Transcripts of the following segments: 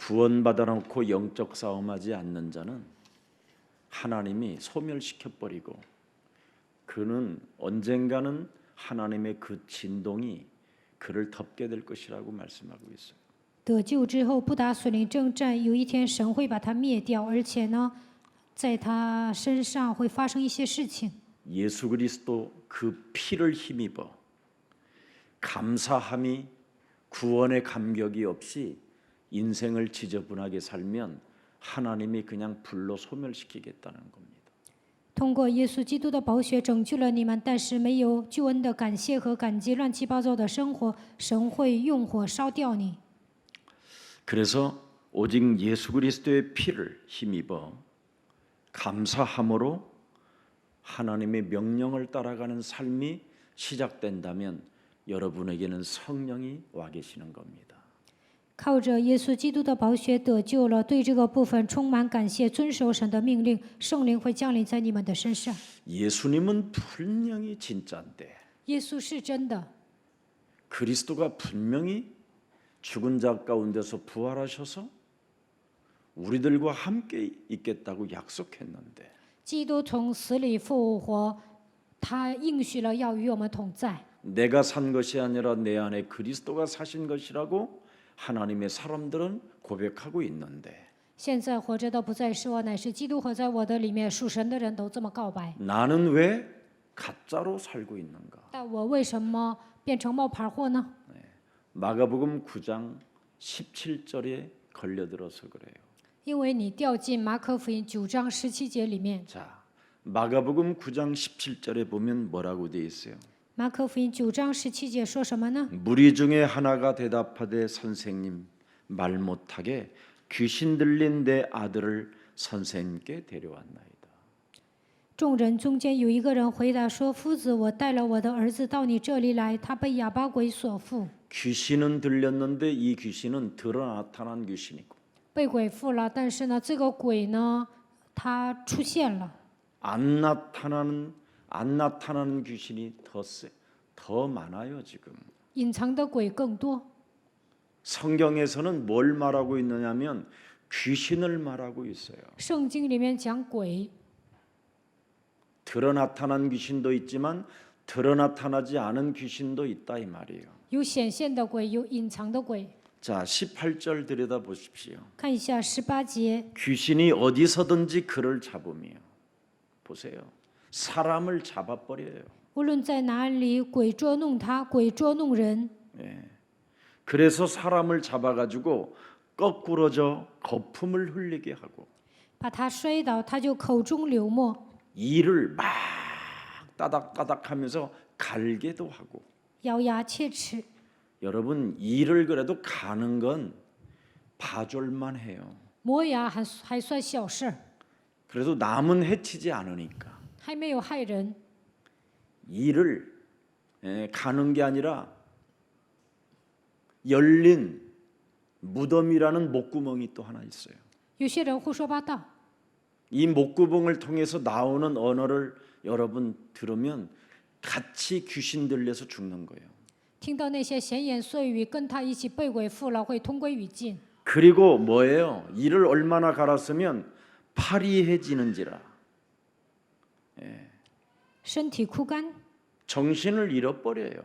구원받아 놓고 영적 싸움하지 않는 자는 하나님이 소멸시켜 버리고 그는 언젠가는 하나님의 그 진동이 그를 덮게 될 것이라고 말씀하고 있어요. 得救之后不打属灵征战，有一天神会把他灭掉，而且呢，在他身上会发生一些事情。 예수 그리스도 그 피를 힘입어 감사함이 구원의 감격이 없이 인생을 지저분하게 살면 하나님이 그냥 불로 소멸시키겠다는 겁니다. 通过耶稣基督的宝血拯救了你们，但是没有救恩的感谢和感激，乱七八糟的生活，神会用火烧掉你。 그래서 오직 예수 그리스도의 피를 힘입어 감사함으로 하나님의 명령을 따라가는 삶이 시작된다면 여러분에게는 성령이 와 계시는 겁니다. 靠着耶稣基督的宝血得救了，对这个部分充满感谢，遵守神的命令，圣灵会降临在你们的身上。 예수님은 분명히 진짜인데 耶稣是真的， 그리스도가 분명히 죽은 자 가운데서 부활하셔서 우리들과 함께 있겠다고 약속했는데 基督从死里复活，他应许了要与我们同在。 내가 산 것이 아니라 내 안에 그리스도가 사신 것이라고 하나님의 사람들은 고백하고 있는데 现在活着的不再是我，乃是基督活在我的里面。属神的人都这么告白， 나는 왜 가짜로 살고 있는가? 但我为什么变成冒牌货呢？ 마가복음 9장 17절에 걸려들어서 그래요. 因为你掉进马可福音9章17节里面。 자, 마가복음 9장 17절에 보면 뭐라고 돼 있어요? 马可福音9章17节说什么呢？ 무리 중에 하나가 대답하되 선생님 말 못하게 귀신 들린 내 아들을 선생님께 데려왔나이다. 众人中间有一个人回答说：“夫子，我带了我的儿子到你这里来，他被哑巴鬼所附， 귀신은 들렸는데 이 귀신은 드러 나타난 귀신이고 被鬼附了。但是呢，这个鬼呢，他出现了。 안 나타나는 귀신이 더 많아요 지금. 隐藏的鬼更多。 성경에서는 뭘 말하고 있느냐면 귀신을 말하고 있어요. 圣经里面讲鬼， 드러 나타난 귀신도 있지만 드러 나타나지 않은 귀신도 있다 이 말이에요. 有显现的鬼，有隐藏的鬼。 자, 18절 들여다 보십시오. 看一下18节， 귀신이 어디서든지 그를 잡으며 보세요. 사람을 잡아버려요. 无论在哪里，鬼捉弄他，鬼捉弄人。 그래서 사람을 잡아가지고 거꾸러져 거품을 흘리게 하고 把他摔倒，他就口中流沫， 이를 막 따닥따닥하면서 갈게도 하고 咬牙切齿。 여러분 이를 그래도 가는 건 봐줄만 해요. 磨牙还算小事儿， 그래도 남은 해치지 않으니까 还没有害人。 이를 가는 게 아니라 열린 무덤이라는 목구멍이 또 하나 있어요. 有些人胡说八道， 이 목구멍을 통해서 나오는 언어를 여러분 들으면 같이 귀신 들려서 죽는 거예요. 听到那些闲言碎语，跟他一起被鬼附了，会同归于尽。 그리고 뭐예요? 이를 얼마나 갈았으면 파리해지는지라 身体枯干， 정신을 잃어버려요.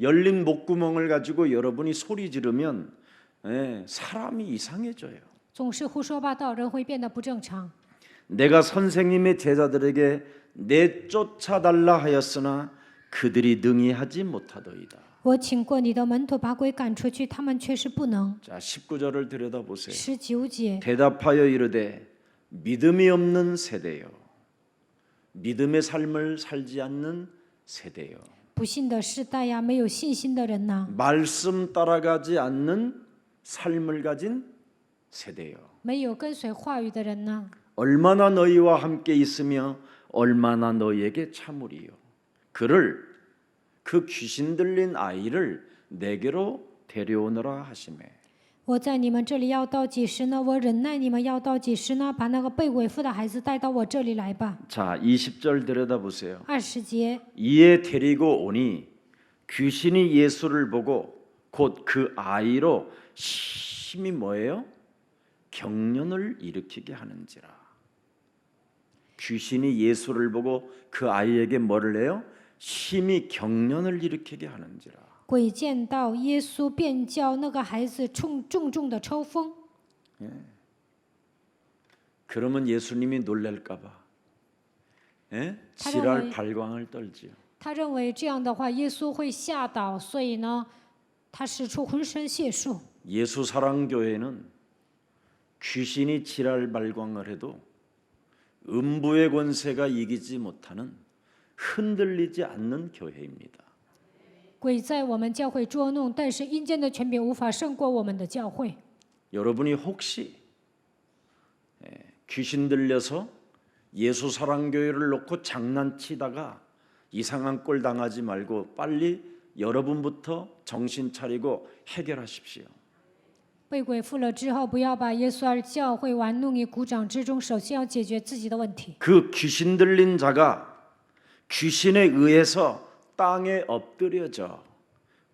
열린 목구멍을 가지고 여러분이 소리 지르면 사람이 이상해져요. 总是胡说八道，人会变得不正常。 내가 선생님의 제자들에게 내쫓아달라 하였으나 그들이 능히 하지 못하더이다. 我请过你的门徒把鬼赶出去，他们却是不能。 자, 19절을 들여다보세요. 19节， 대답하여 이르되 믿음이 없는 세대요. 믿음의 삶을 살지 않는 세대요. 不信的世代呀，没有信心的人呐， 말씀 따라가지 않는 삶을 가진 세대요. 没有跟随话语的人呐， 얼마나 너희와 함께 있으며 얼마나 너희에게 참으리요. 그를 그 귀신 들린 아이를 내게로 데려오너라 하시매. 我在你们这里要到几时呢？我忍耐你们要到几时呢？把那个被鬼附的孩子带到我这里来吧。 자, 20절 들여다보세요. 20节， 이에 데리고 오니 귀신이 예수를 보고 곧 그 아이로 심히 뭐예요? 경련을 일으키게 하는지라. 귀신이 예수를 보고 그 아이에게 뭐를 해요? 심히 경련을 일으키게 하는지라. 鬼见到耶稣，便叫那个孩子重重的抽风。 그러면 예수님이 놀랄까봐 지랄 발광을 떨지요. 他认为这样的话，耶稣会吓倒，所以呢，他使出浑身解数。 예수 사랑 교회는 귀신이 지랄 발광을 해도 음부의 권세가 이기지 못하는 흔들리지 않는 교회입니다. 鬼在我们教会捉弄，但是阴间的权柄无法胜过我们的教会。 여러분이 혹시 귀신 들려서 예수 사랑 교회를 놓고 장난치다가 이상한 꼴 당하지 말고 빨리 여러분부터 정신 차리고 해결하십시오. 被鬼附了之后，不要把耶稣二教会玩弄于股掌之中，首先要解决自己的问题。 그 귀신 들린 자가 귀신에 의해서 땅에 엎드려져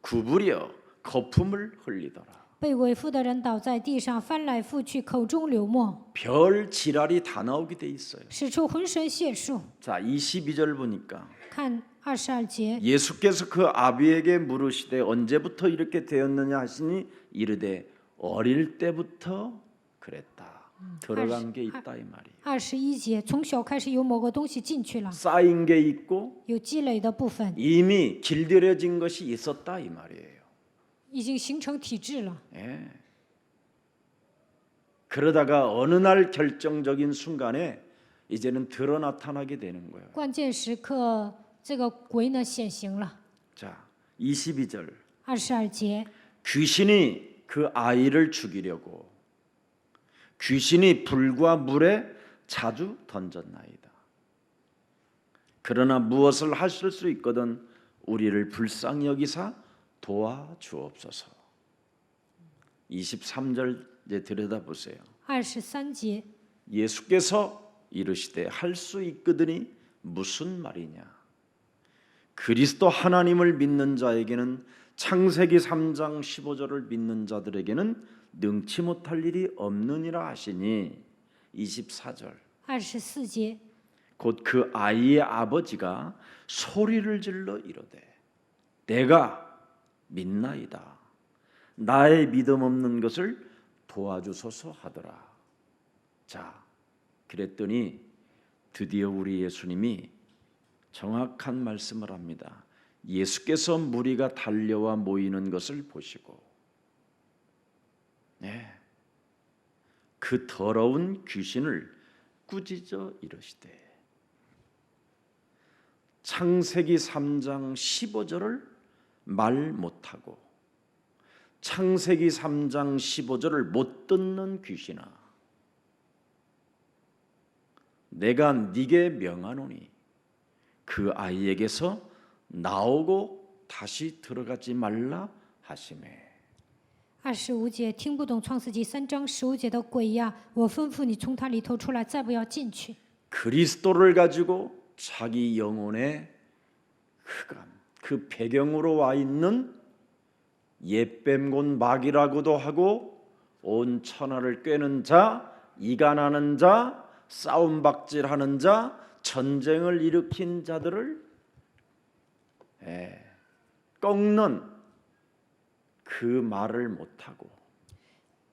구부려 거품을 흘리더라. 被鬼附的人倒在地上，翻来覆去，口中流沫， 별 지랄이 다 나오게 돼 있어요. 使出浑身解数。 자, 22절 보니까 看22节， 예수께서 그 아비에게 물으시되 언제부터 이렇게 되었느냐 하시니 이르되 어릴 때부터 그랬다. 들어간 게 있다 이 말이에요. 21节，从小开始有某个东西进去了， 쌓인 게 있고 有积累的部分， 이미 길들여진 것이 있었다 이 말이에요. 已经形成体质了。 예. 그러다가 어느 날 결정적인 순간에 이제는 드러 나타나게 되는 거예요. 关键时刻，这个鬼呢显形了。 자, 22절. 22节， 귀신이 그 아이를 죽이려고 귀신이 불과 물에 자주 던졌나이다. 그러나 무엇을 하실 수 있거든 우리를 불쌍히 여기사 도와주옵소서. 23절 이제 들여다보세요. 23节， 예수께서 이르시되 할 수 있거든이 무슨 말이냐. 그리스도 하나님을 믿는 자에게는 창세기 3장 15절을 믿는 자들에게는 능치 못할 일이 없느니라 하시니 24절 24节， 곧 그 아이의 아버지가 소리를 질러 이르되 내가 믿나이다. 나의 믿음 없는 것을 도와주소서 하더라. 자, 그랬더니 드디어 우리 예수님이 정확한 말씀을 합니다. 예수께서 무리가 달려와 모이는 것을 보시고 그 더러운 귀신을 꾸짖어 이르시되 창세기 3장 15절을 말 못하고 창세기 3장 15절을 못 듣는 귀신아 내가 네게 명하노니 그 아이에게서 나오고 다시 들어가지 말라 하시매. 25节，听不懂创世纪3章15节的鬼呀，我吩咐你从他里头出来，再不要进去。 그리스도를 가지고 자기 영혼의 흑암, 그 배경으로 와 있는 옛뱀곤 마귀라고도 하고 온 천하를 꿰는 자, 이간하는 자, 싸움박질하는 자, 전쟁을 일으킨 자들을 꺾는 그 말을 못하고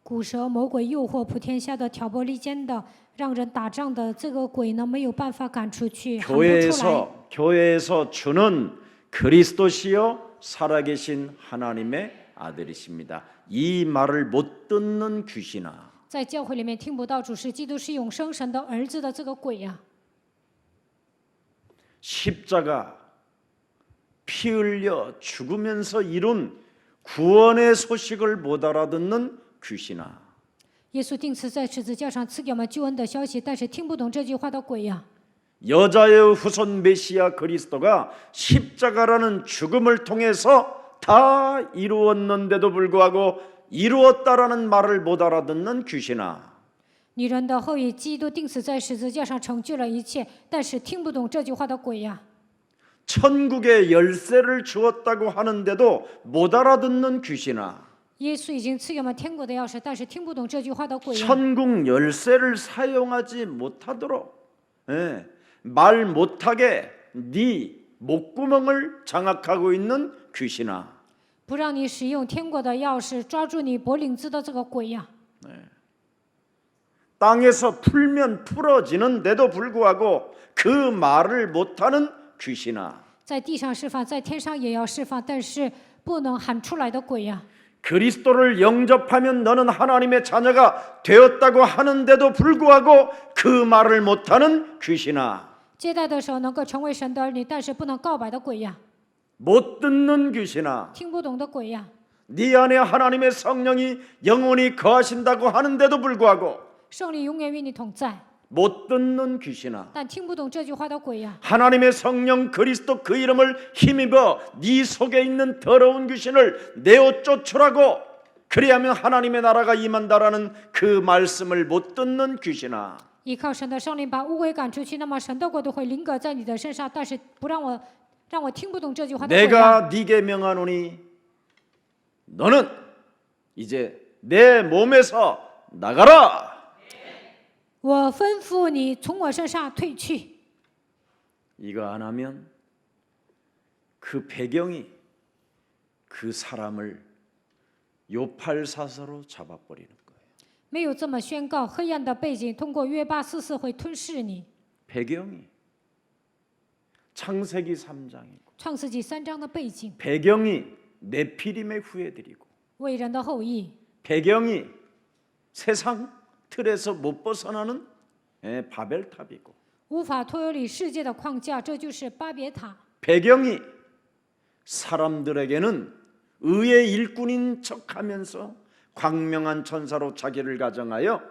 古蛇魔鬼诱惑普天下的挑拨离间的，让人打仗的这个鬼呢，没有办法赶出去，喊不出来。 교회에서 주는 그리스도시요 살아계신 하나님의 아들이십니다. 이 말을 못 듣는 귀신아 在教会里面听不到主是基督是永生神的儿子的这个鬼呀， 십자가 피 흘려 죽으면서 이룬 구원의 소식을 못 알아듣는 귀신아 耶稣定死在十字架上赐给我们救恩的消息，但是听不懂这句话的鬼呀， 여자의 후손 메시아 그리스도가 십자가라는 죽음을 통해서 다 이루었는데도 불구하고 이루었다라는 말을 못 알아듣는 귀신아 女人的后裔基督定死在十字架上成就了一切，但是听不懂这句话的鬼呀， 천국의 열쇠를 주었다고 하는데도 못 알아듣는 귀신아, 耶稣已经赐给我们天国的钥匙，但是听不懂这句话的鬼呀！ 천국 열쇠를 사용하지 못하도록 말 못하게 네 목구멍을 장악하고 있는 귀신아, 不让你使用天国的钥匙，抓住你脖领子的这个鬼呀！ 땅에서 풀면 풀어지는데도 불구하고 그 말을 못하는 귀신아, 在地上释放，在天上也要释放，但是不能喊出来的鬼呀！ 그리스도를 영접하면 너는 하나님의 자녀가 되었다고 하는데도 불구하고 그 말을 못하는 귀신아, 接待的时候能够成为神的儿女，但是不能告白的鬼呀！ 못 듣는 귀신아, 听不懂的鬼呀！ 네 안에 하나님의 성령이 영원히 거하신다고 하는데도 불구하고 圣灵永远与你同在， 못 듣는 귀신아, 但听不懂这句话的鬼呀！ 하나님의 성령 그리스도 그 이름을 힘입어 네 속에 있는 더러운 귀신을 내어 쫓으라고, 그리하면 하나님의 나라가 임한다라는 그 말씀을 못 듣는 귀신아, 依靠神的圣灵把污鬼赶出去，那么神的国度会临格在你的身上。但是不让我听不懂这句话的鬼呀！ 내가 네게 명하노니 너는 이제 내 몸에서 나가라. 我吩咐你从我身上退去。 이거 안 하면 그 배경이 그 사람을 요팔사서로 잡아버리는 거예요. 没有这么宣告，黑暗的背景通过约巴44会吞噬你。 배경이 창세기 3장이고 创世纪3章的背景， 배경이 네피림의 후예들이고 伟人的后裔， 배경이 세상 틀에서 못 벗어나는 바벨탑이고 无法脱离世界的框架，这就是巴别塔。 배경이 사람들에게는 의의 일꾼인 척하면서 광명한 천사로 자기를 가정하여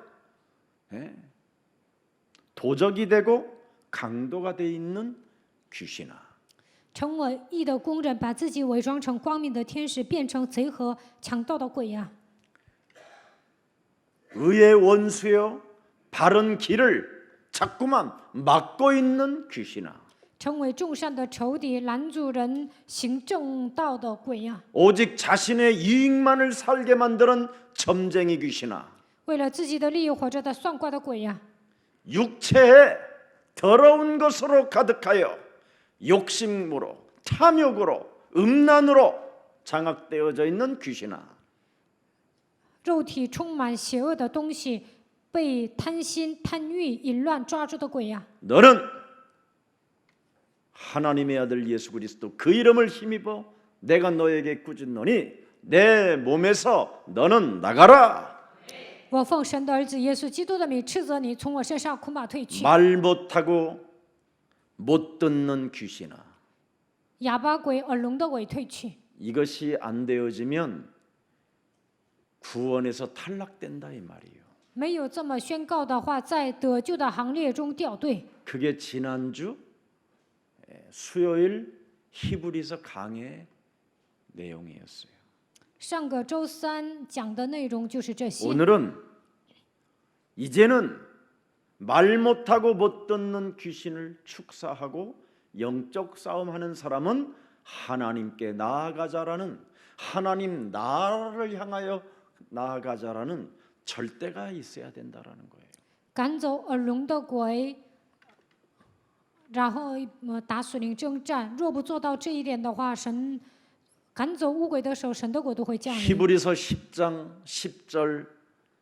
도적이 되고 강도가 돼 있는 귀신아, 成为义的工人，把自己伪装成光明的天使，变成贼和强盗的鬼呀！ 의의 원수여 바른 길을 자꾸만 막고 있는 귀신아, 成为众善的仇敌，拦阻人行正道的鬼呀！ 오직 자신의 이익만을 살게 만드는 점쟁이 귀신아, 为了自己的利益活着的算卦的鬼呀！ 육체에 더러운 것으로 가득하여 욕심으로 탐욕으로 음란으로 장악되어져 있는 귀신아, 肉体充满邪恶的东西，被贪心、贪欲、淫乱抓住的鬼呀！ 너는 하나님의 아들 예수 그리스도 그 이름을 힘입어 내가 너에게 꾸짖노니 내 몸에서 너는 나가라. 我奉神的儿子耶稣基督的名斥责你，从我身上捆绑退去。 말 못하고 못 듣는 귀신아, 哑巴鬼、耳聋的鬼退去。 이것이 안 되어지면 구원에서 탈락된다 이 말이에요. 没有这么宣告的话，在得救的行列中掉队。 그게 지난주 수요일 히브리서 강의 내용이었어요. 上个周三讲的内容就是这些。 오늘은 이제는 말 못하고 못 듣는 귀신을 축사하고 영적 싸움하는 사람은 하나님께 나아가자라는, 하나님 나라를 향하여 나아가자라는 절대가 있어야 된다라는 거예요. 赶走耳聋的鬼，然后打属灵征战。若不做到这一点的话，神赶走污鬼的时候，神的国度会降临。 히브리서 10장 10절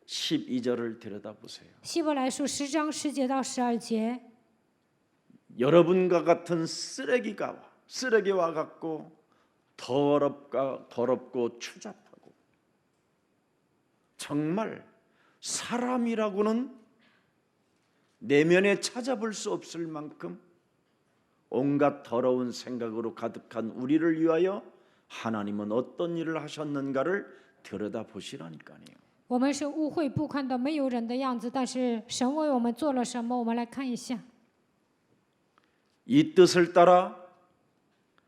12절을 들여다보세요. 希伯来书10章10节到12节， 여러분과 같은 쓰레기와 같고 더럽고 추잡하고 정말 사람이라고는 내면에 찾아볼 수 없을 만큼 온갖 더러운 생각으로 가득한 우리를 위하여 하나님은 어떤 일을 하셨는가를 들여다보시라니까요. 我们是污秽不堪的、没有人的样子，但是神为我们做了什么？我们来看一下。 이 뜻을 따라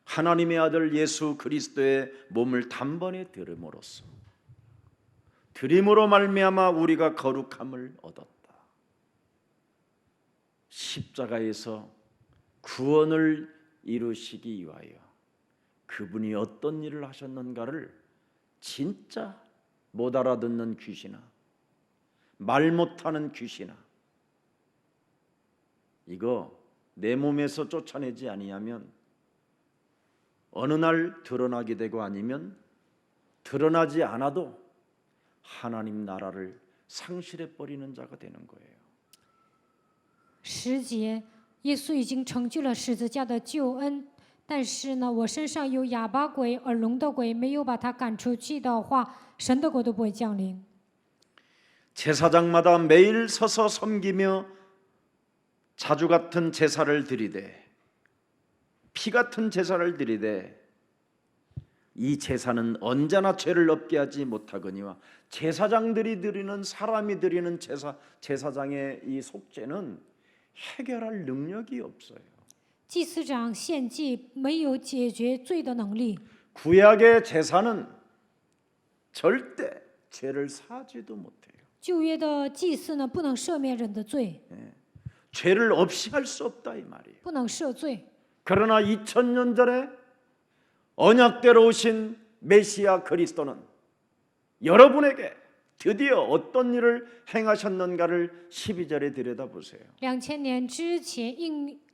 하나님의 아들 예수 그리스도의 몸을 단번에 드림으로 말미암아 우리가 거룩함을 얻었다. 십자가에서 구원을 이루시기 위하여 그분이 어떤 일을 하셨는가를 진짜 못 알아듣는 귀신아, 말 못하는 귀신아, 이거 내 몸에서 쫓아내지 아니하면 어느 날 드러나게 되고 아니면 드러나지 않아도 하나님 나라를 상실해 버리는 자가 되는 거예요. 10节，耶稣已经成就了十字架的救恩，但是呢，我身上有哑巴鬼、耳聋的鬼，没有把他赶出去的话，神的国都不会降临。 제사장마다 매일 서서 섬기며 자주 같은 제사를 드리되 피 같은 제사를 드리되 이 제사는 언제나 죄를 없게 하지 못하거니와 제사장들이 드리는 사람이 드리는 제사장의 이 속죄는 해결할 능력이 없어요. 祭司长献祭没有解决罪的能力， 구약의 제사는 절대 죄를 사지도 못해요. 旧约的祭司呢不能赦免人的罪， 죄를 없이 할 수 없다 이 말이에요. 不能赦罪。 그러나 2000년 전에 언약대로 오신 메시아 그리스도는 여러분에게 드디어 어떤 일을 행하셨는가를 12절에 들여다보세요. 2000年之前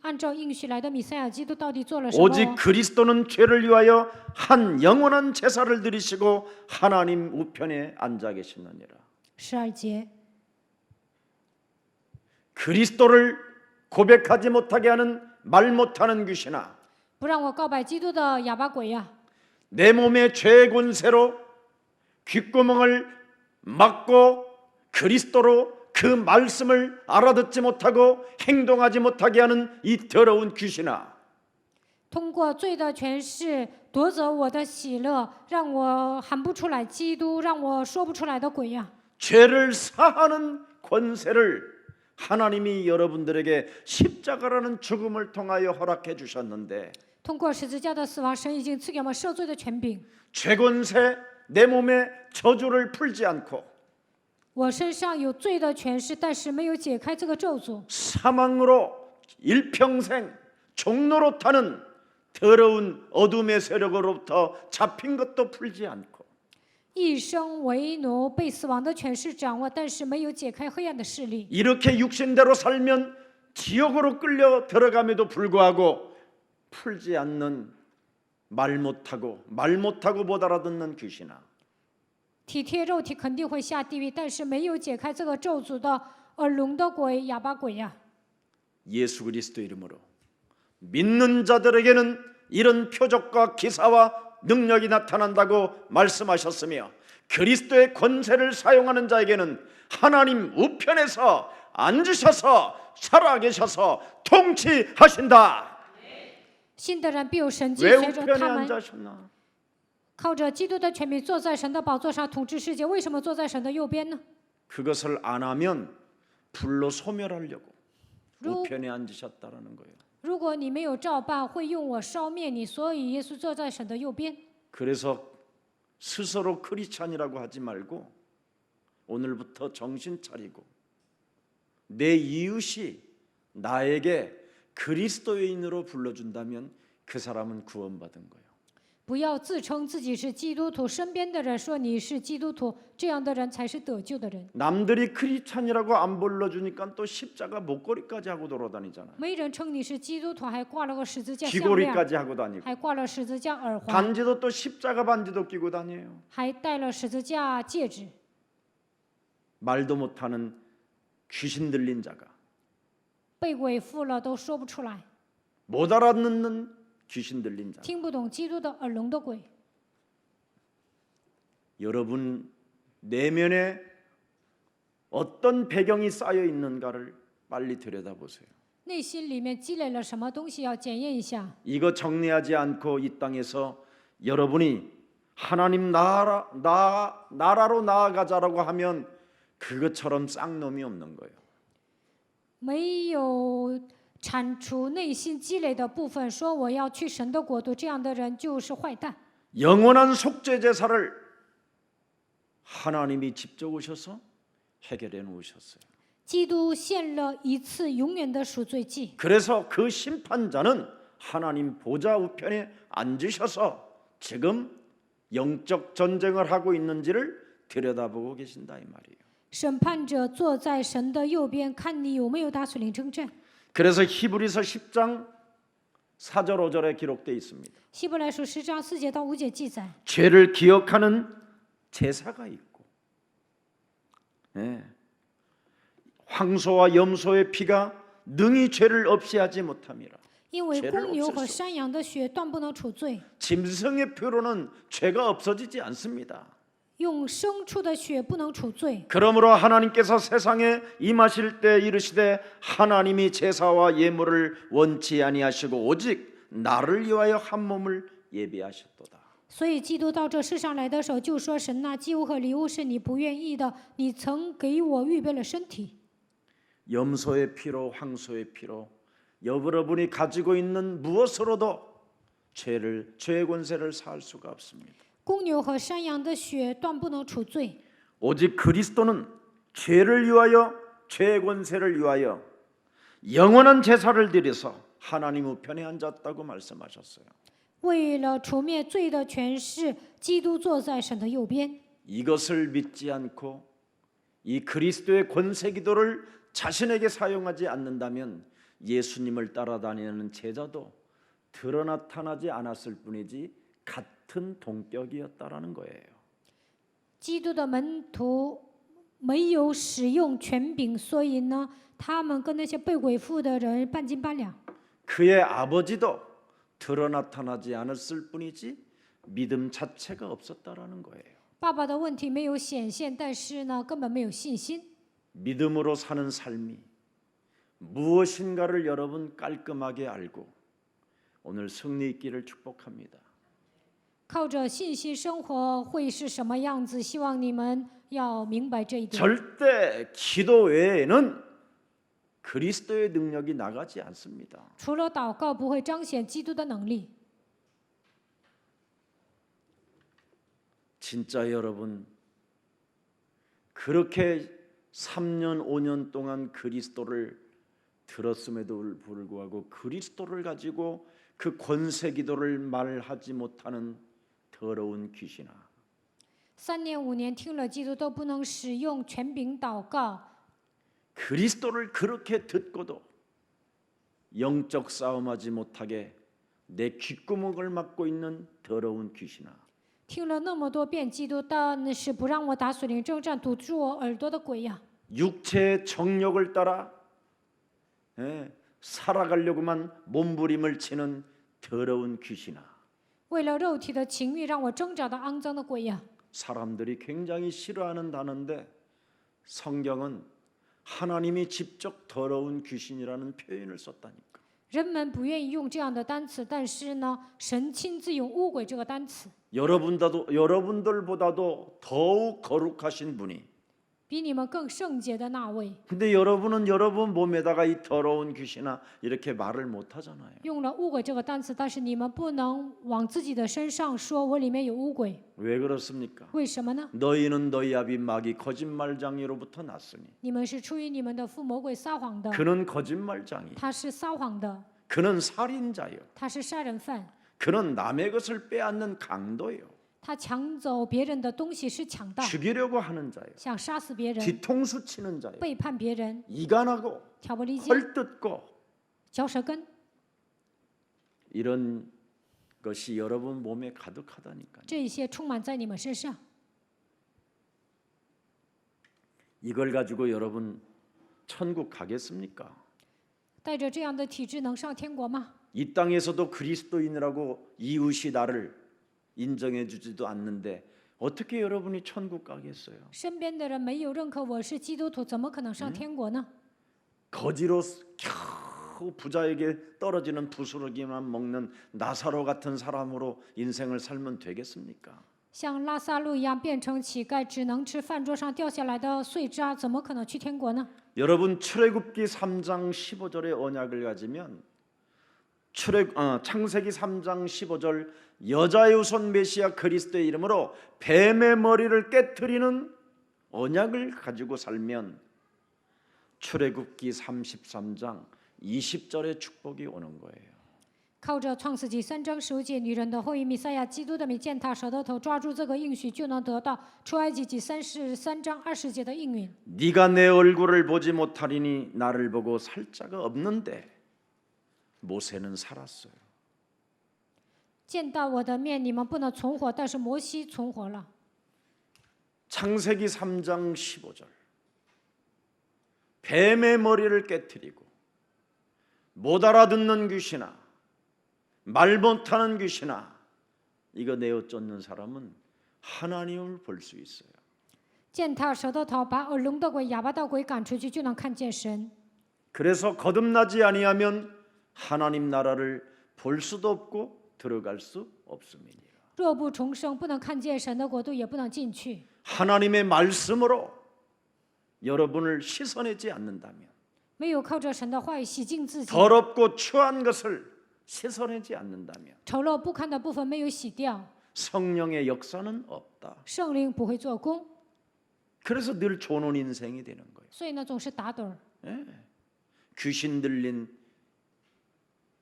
按照应许来的弥赛亚基督到底做了什 오직 么？ 그리스도는 죄를 위하여 한 영원한 제사를 드리시고 하나님 우편에 앉아 계시느니라. 12节， 그리스도를 고백하지 못하게 하는 말 못하는 귀신아, 不让我告白基督的哑巴鬼呀、 내 몸의 죄의 권세로 귓구멍을 막고 그리스도로 그 말씀을 알아듣지 못하고 행동하지 못하게 하는 이 더러운 귀신아, 通过罪的权势夺走我的喜乐，让我喊不出来基督，让我说不出来的鬼呀、 죄를 사하는 권세를 하나님이 여러분들에게 십자가라는 죽음을 통하여 허락해 주셨는데 通过十字架的死亡，神已经赐给我们赦罪的权柄。 죄 권세 내 몸에 저주를 풀지 않고 我身上有罪的权势，但是没有解开这个咒诅， 사망으로 일평생 종로로 타는 더러운 어둠의 세력으로부터 잡힌 것도 풀지 않고 一生为奴，被死亡的权势掌握，但是没有解开黑暗的势力。 이렇게 육신대로 살면 지옥으로 끌려 들어감에도 불구하고 풀지 않는 말 못하고 못 알아듣는 귀신아, 体贴肉体肯定会下地狱，但是没有解开这个咒诅的耳聋的鬼、哑巴鬼呀、 예수 그리스도 이름으로 믿는 자들에게는 이런 표적과 기사와 능력이 나타난다고 말씀하셨으며 그리스도의 권세를 사용하는 자에게는 하나님 우편에서 앉으셔서 살아계셔서 통치하신다. 信的人必有神迹 왜 随着 우편에 他们 앉으셨나? 靠着基督的权柄坐在神的宝座上统治世界。为什么坐在神的右边呢？ 그것을 안 하면 불로 소멸하려고 루- 우편에 앉으셨다라는 거예요. 如果你没有照办，会用我烧灭你。所以耶稣坐在神的右边。 그래서 스스로 크리스찬이라고 하지 말고 오늘부터 정신 차리고 내 이웃이 나에게 그리스도인으로 불러준다면 그 사람은 구원받은 거예요. 不要自称自己是基督徒，身边的人说你是基督徒，这样的人才是得救的人。 남들이 크리스찬이라고 안 불러주니까 또 십자가 목걸이까지 하고 돌아다니잖아요. 没人称你是基督徒，还挂了个十字架项链， 귀걸이까지 하고 다니고 还挂了十字架耳环， 반지도 또 십자가 반지도 끼고 다녀요. 还戴了十字架戒指。 말도 못하는 귀신 들린 자가 被鬼附了都说不出来， 못 알아듣는 귀신 들린 자. 听不懂基督的耳聋的鬼。 여러분 내면에 어떤 배경이 쌓여 있는가를 빨리 들여다보세요. 内心里面积累了什么东西，要检验一下。 이거 정리하지 않고 이 땅에서 여러분이 하나님 나라로 나아가자라고 하면 그것처럼 쌍놈이 없는 거예요. 没有铲除内心积累的部分，说我要去神的国度，这样的人就是坏蛋。 영원한 속죄 제사를 하나님이 직접 오셔서 해결해 놓으셨어요. 基督献了一次永远的赎罪祭， 그래서 그 심판자는 하나님 보좌 우편에 앉으셔서 지금 영적 전쟁을 하고 있는지를 들여다보고 계신다 이 말이에요. 审判者坐在神的右边，看你有没有打属灵征战。 그래서 히브리서 10장 4절 5절에 기록되어 있습니다. 希伯来书10章4节到5节记载， 죄를 기억하는 제사가 있고, 예. 황소와 염소의 피가 능히 죄를 없이 하지 못함이라. 因为 죄를 公牛 없앨 和 수 山羊的血断不能除罪， 짐승의 표로는 죄가 없어지지 않습니다. 用牲畜的血不能除罪。 그러므로 하나님께서 세상에 임하실 때 이르시되 하나님이 제사와 예물을 원치 아니하시고 오직 나를 위하여 한 몸을 예비하셨도다. 所以基督到这世上来的时候，就说：“神呐，祭物和礼物是你不愿意的，你曾给我预备了身体。 염소의 피로 황소의 피로 여러분이 가지고 있는 무엇으로도 죄의 권세를 사할 수가 없습니다. 公牛和山羊的血断不能除罪， 오직 그리스도는 죄를 위하여 죄의 권세를 위하여 영원한 제사를 드려서 하나님 우편에 앉았다고 말씀하셨어요. 为了除灭罪的权势，基督坐在神的右边。 이것을 믿지 않고 이 그리스도의 권세 기도를 자신에게 사용하지 않는다면 예수님을 따라다니는 제자도 드러나타나지 않았을 뿐이지 같은 동격이었다라는 거예요. 基督的门徒没有使用权柄，所以呢，他们跟那些被鬼附的人半斤八两。 그의 아버지도 드러나타나지 않았을 뿐이지 믿음 자체가 없었다라는 거예요. 爸爸的问题没有显现，但是呢，根本没有信心。 믿음으로 사는 삶이 무엇인가를 여러분 깔끔하게 알고 오늘 승리 있기를 축복합니다. 靠着信心生活会是什么样子？希望你们要明白这一点。 절대 기도 외에는 그리스도의 능력이 나가지 않습니다. 除了祷告，不会彰显基督的能力。 진짜 여러분 그렇게 3년 5년 동안 그리스도를 들었음에도 불구하고 그리스도를 가지고 그 권세 기도를 말하지 못하는 더러운 귀신아. 3年5年听了基督都不能使用权柄祷告， 그리스도를 그렇게 듣고도 영적 싸움하지 못하게 내 귓구멍을 막고 있는 더러운 귀신아. 听了那么多遍基督，但是不让我打属灵征战，堵住我耳朵的鬼呀！ 육체의 정욕을 따라 살아가려고만 몸부림을 치는 더러운 귀신아. 为了肉体的情欲让我挣扎的肮脏的鬼呀！ 사람들이 굉장히 싫어하는 단어인데 성경은 하나님이 직접 더러운 귀신이라는 표현을 썼다니까. 人们不愿意用这样的单词，但是呢，神亲自用污鬼这个单词。 여러분들보다도 더욱 거룩하신 분이 比你们更圣洁的那位， 근데 여러분은 여러분 몸에다가 이 더러운 귀신아 이렇게 말을 못 하잖아요. 用了污鬼这个单词，但是你们不能往自己的身上说我里面有污鬼， 왜 그렇습니까? 为什么呢？ 너희는 너희 아비 마귀 거짓말장이로부터 났으니 你们是出于你们的父魔鬼撒谎的， 그는 거짓말장이 他是撒谎的， 그는 살인자요 他是杀人犯， 그는 남의 것을 빼앗는 강도요 他抢走别人的东西是强盗， 죽이려고 하는 자요 想杀死别人， 뒤통수 치는 자요 背叛别人， 이간하고 挑拨离间， 헐뜯고 嚼舌根， 이런 것이 여러분 몸에 가득하다니까요. 这些充满在你们身上。 이걸 가지고 여러분 천국 가겠습니까? 带着这样的体质能上天国吗？ 이 땅에서도 그리스도인이라고 이웃이 나를 인정해 주지도 않는데 어떻게 여러분이 천국 가겠어요? 身边的人没有认可我是基督徒，怎么可能上天国呢？ 거지로 겨우 부자에게 떨어지는 부스러기만 먹는 나사로 같은 사람으로 인생을 살면 되겠습니까? 像拉萨路一样变成乞丐，只能吃饭桌上掉下来的碎渣，怎么可能去天国呢？ 여러분 출애굽기 3장 15절의 언약을 가지면 창세기 3장 15절 여자의 후손 메시아 그리스도의 이름으로 뱀의 머리를 깨트리는 언약을 가지고 살면 출애굽기 33장 20절의 축복이 오는 거예요. 靠着创世纪3章15节女人的后裔弥赛亚基督的名践踏舌头，抓住这个应许，就能得到出埃及记33章20节的应允。 네가 내 얼굴을 보지 못하리니 나를 보고 살 자가 없는데 모세는 살았어요. 见到我的面，你们不能存活，但是摩西存活了。 창세기 3장 15절 뱀의 머리를 깨뜨리고 못 알아듣는 귀신아 말 못하는 귀신아 이거 내어 쫓는 사람은 하나님을 볼 수 있어요. 践踏舌头头，把耳聋的鬼、哑巴的鬼赶出去，就能看见神。 그래서 거듭나지 아니하면 하나님 나라를 볼 수도 없고 들어갈 수 없습니다. 若不重生，不能看见神的国度，也不能进去。 하나님의 말씀으로 여러분을 씻어내지 않는다면 没有靠着神的话语洗净自己， 더럽고 추한 것을 씻어내지 않는다면 丑陋不堪的部分没有洗掉， 성령의 역사는 없다. 圣灵不会做工， 그래서 늘 조는 인생이 되는 거예요. 所以呢，总是打盹儿。 귀신 들린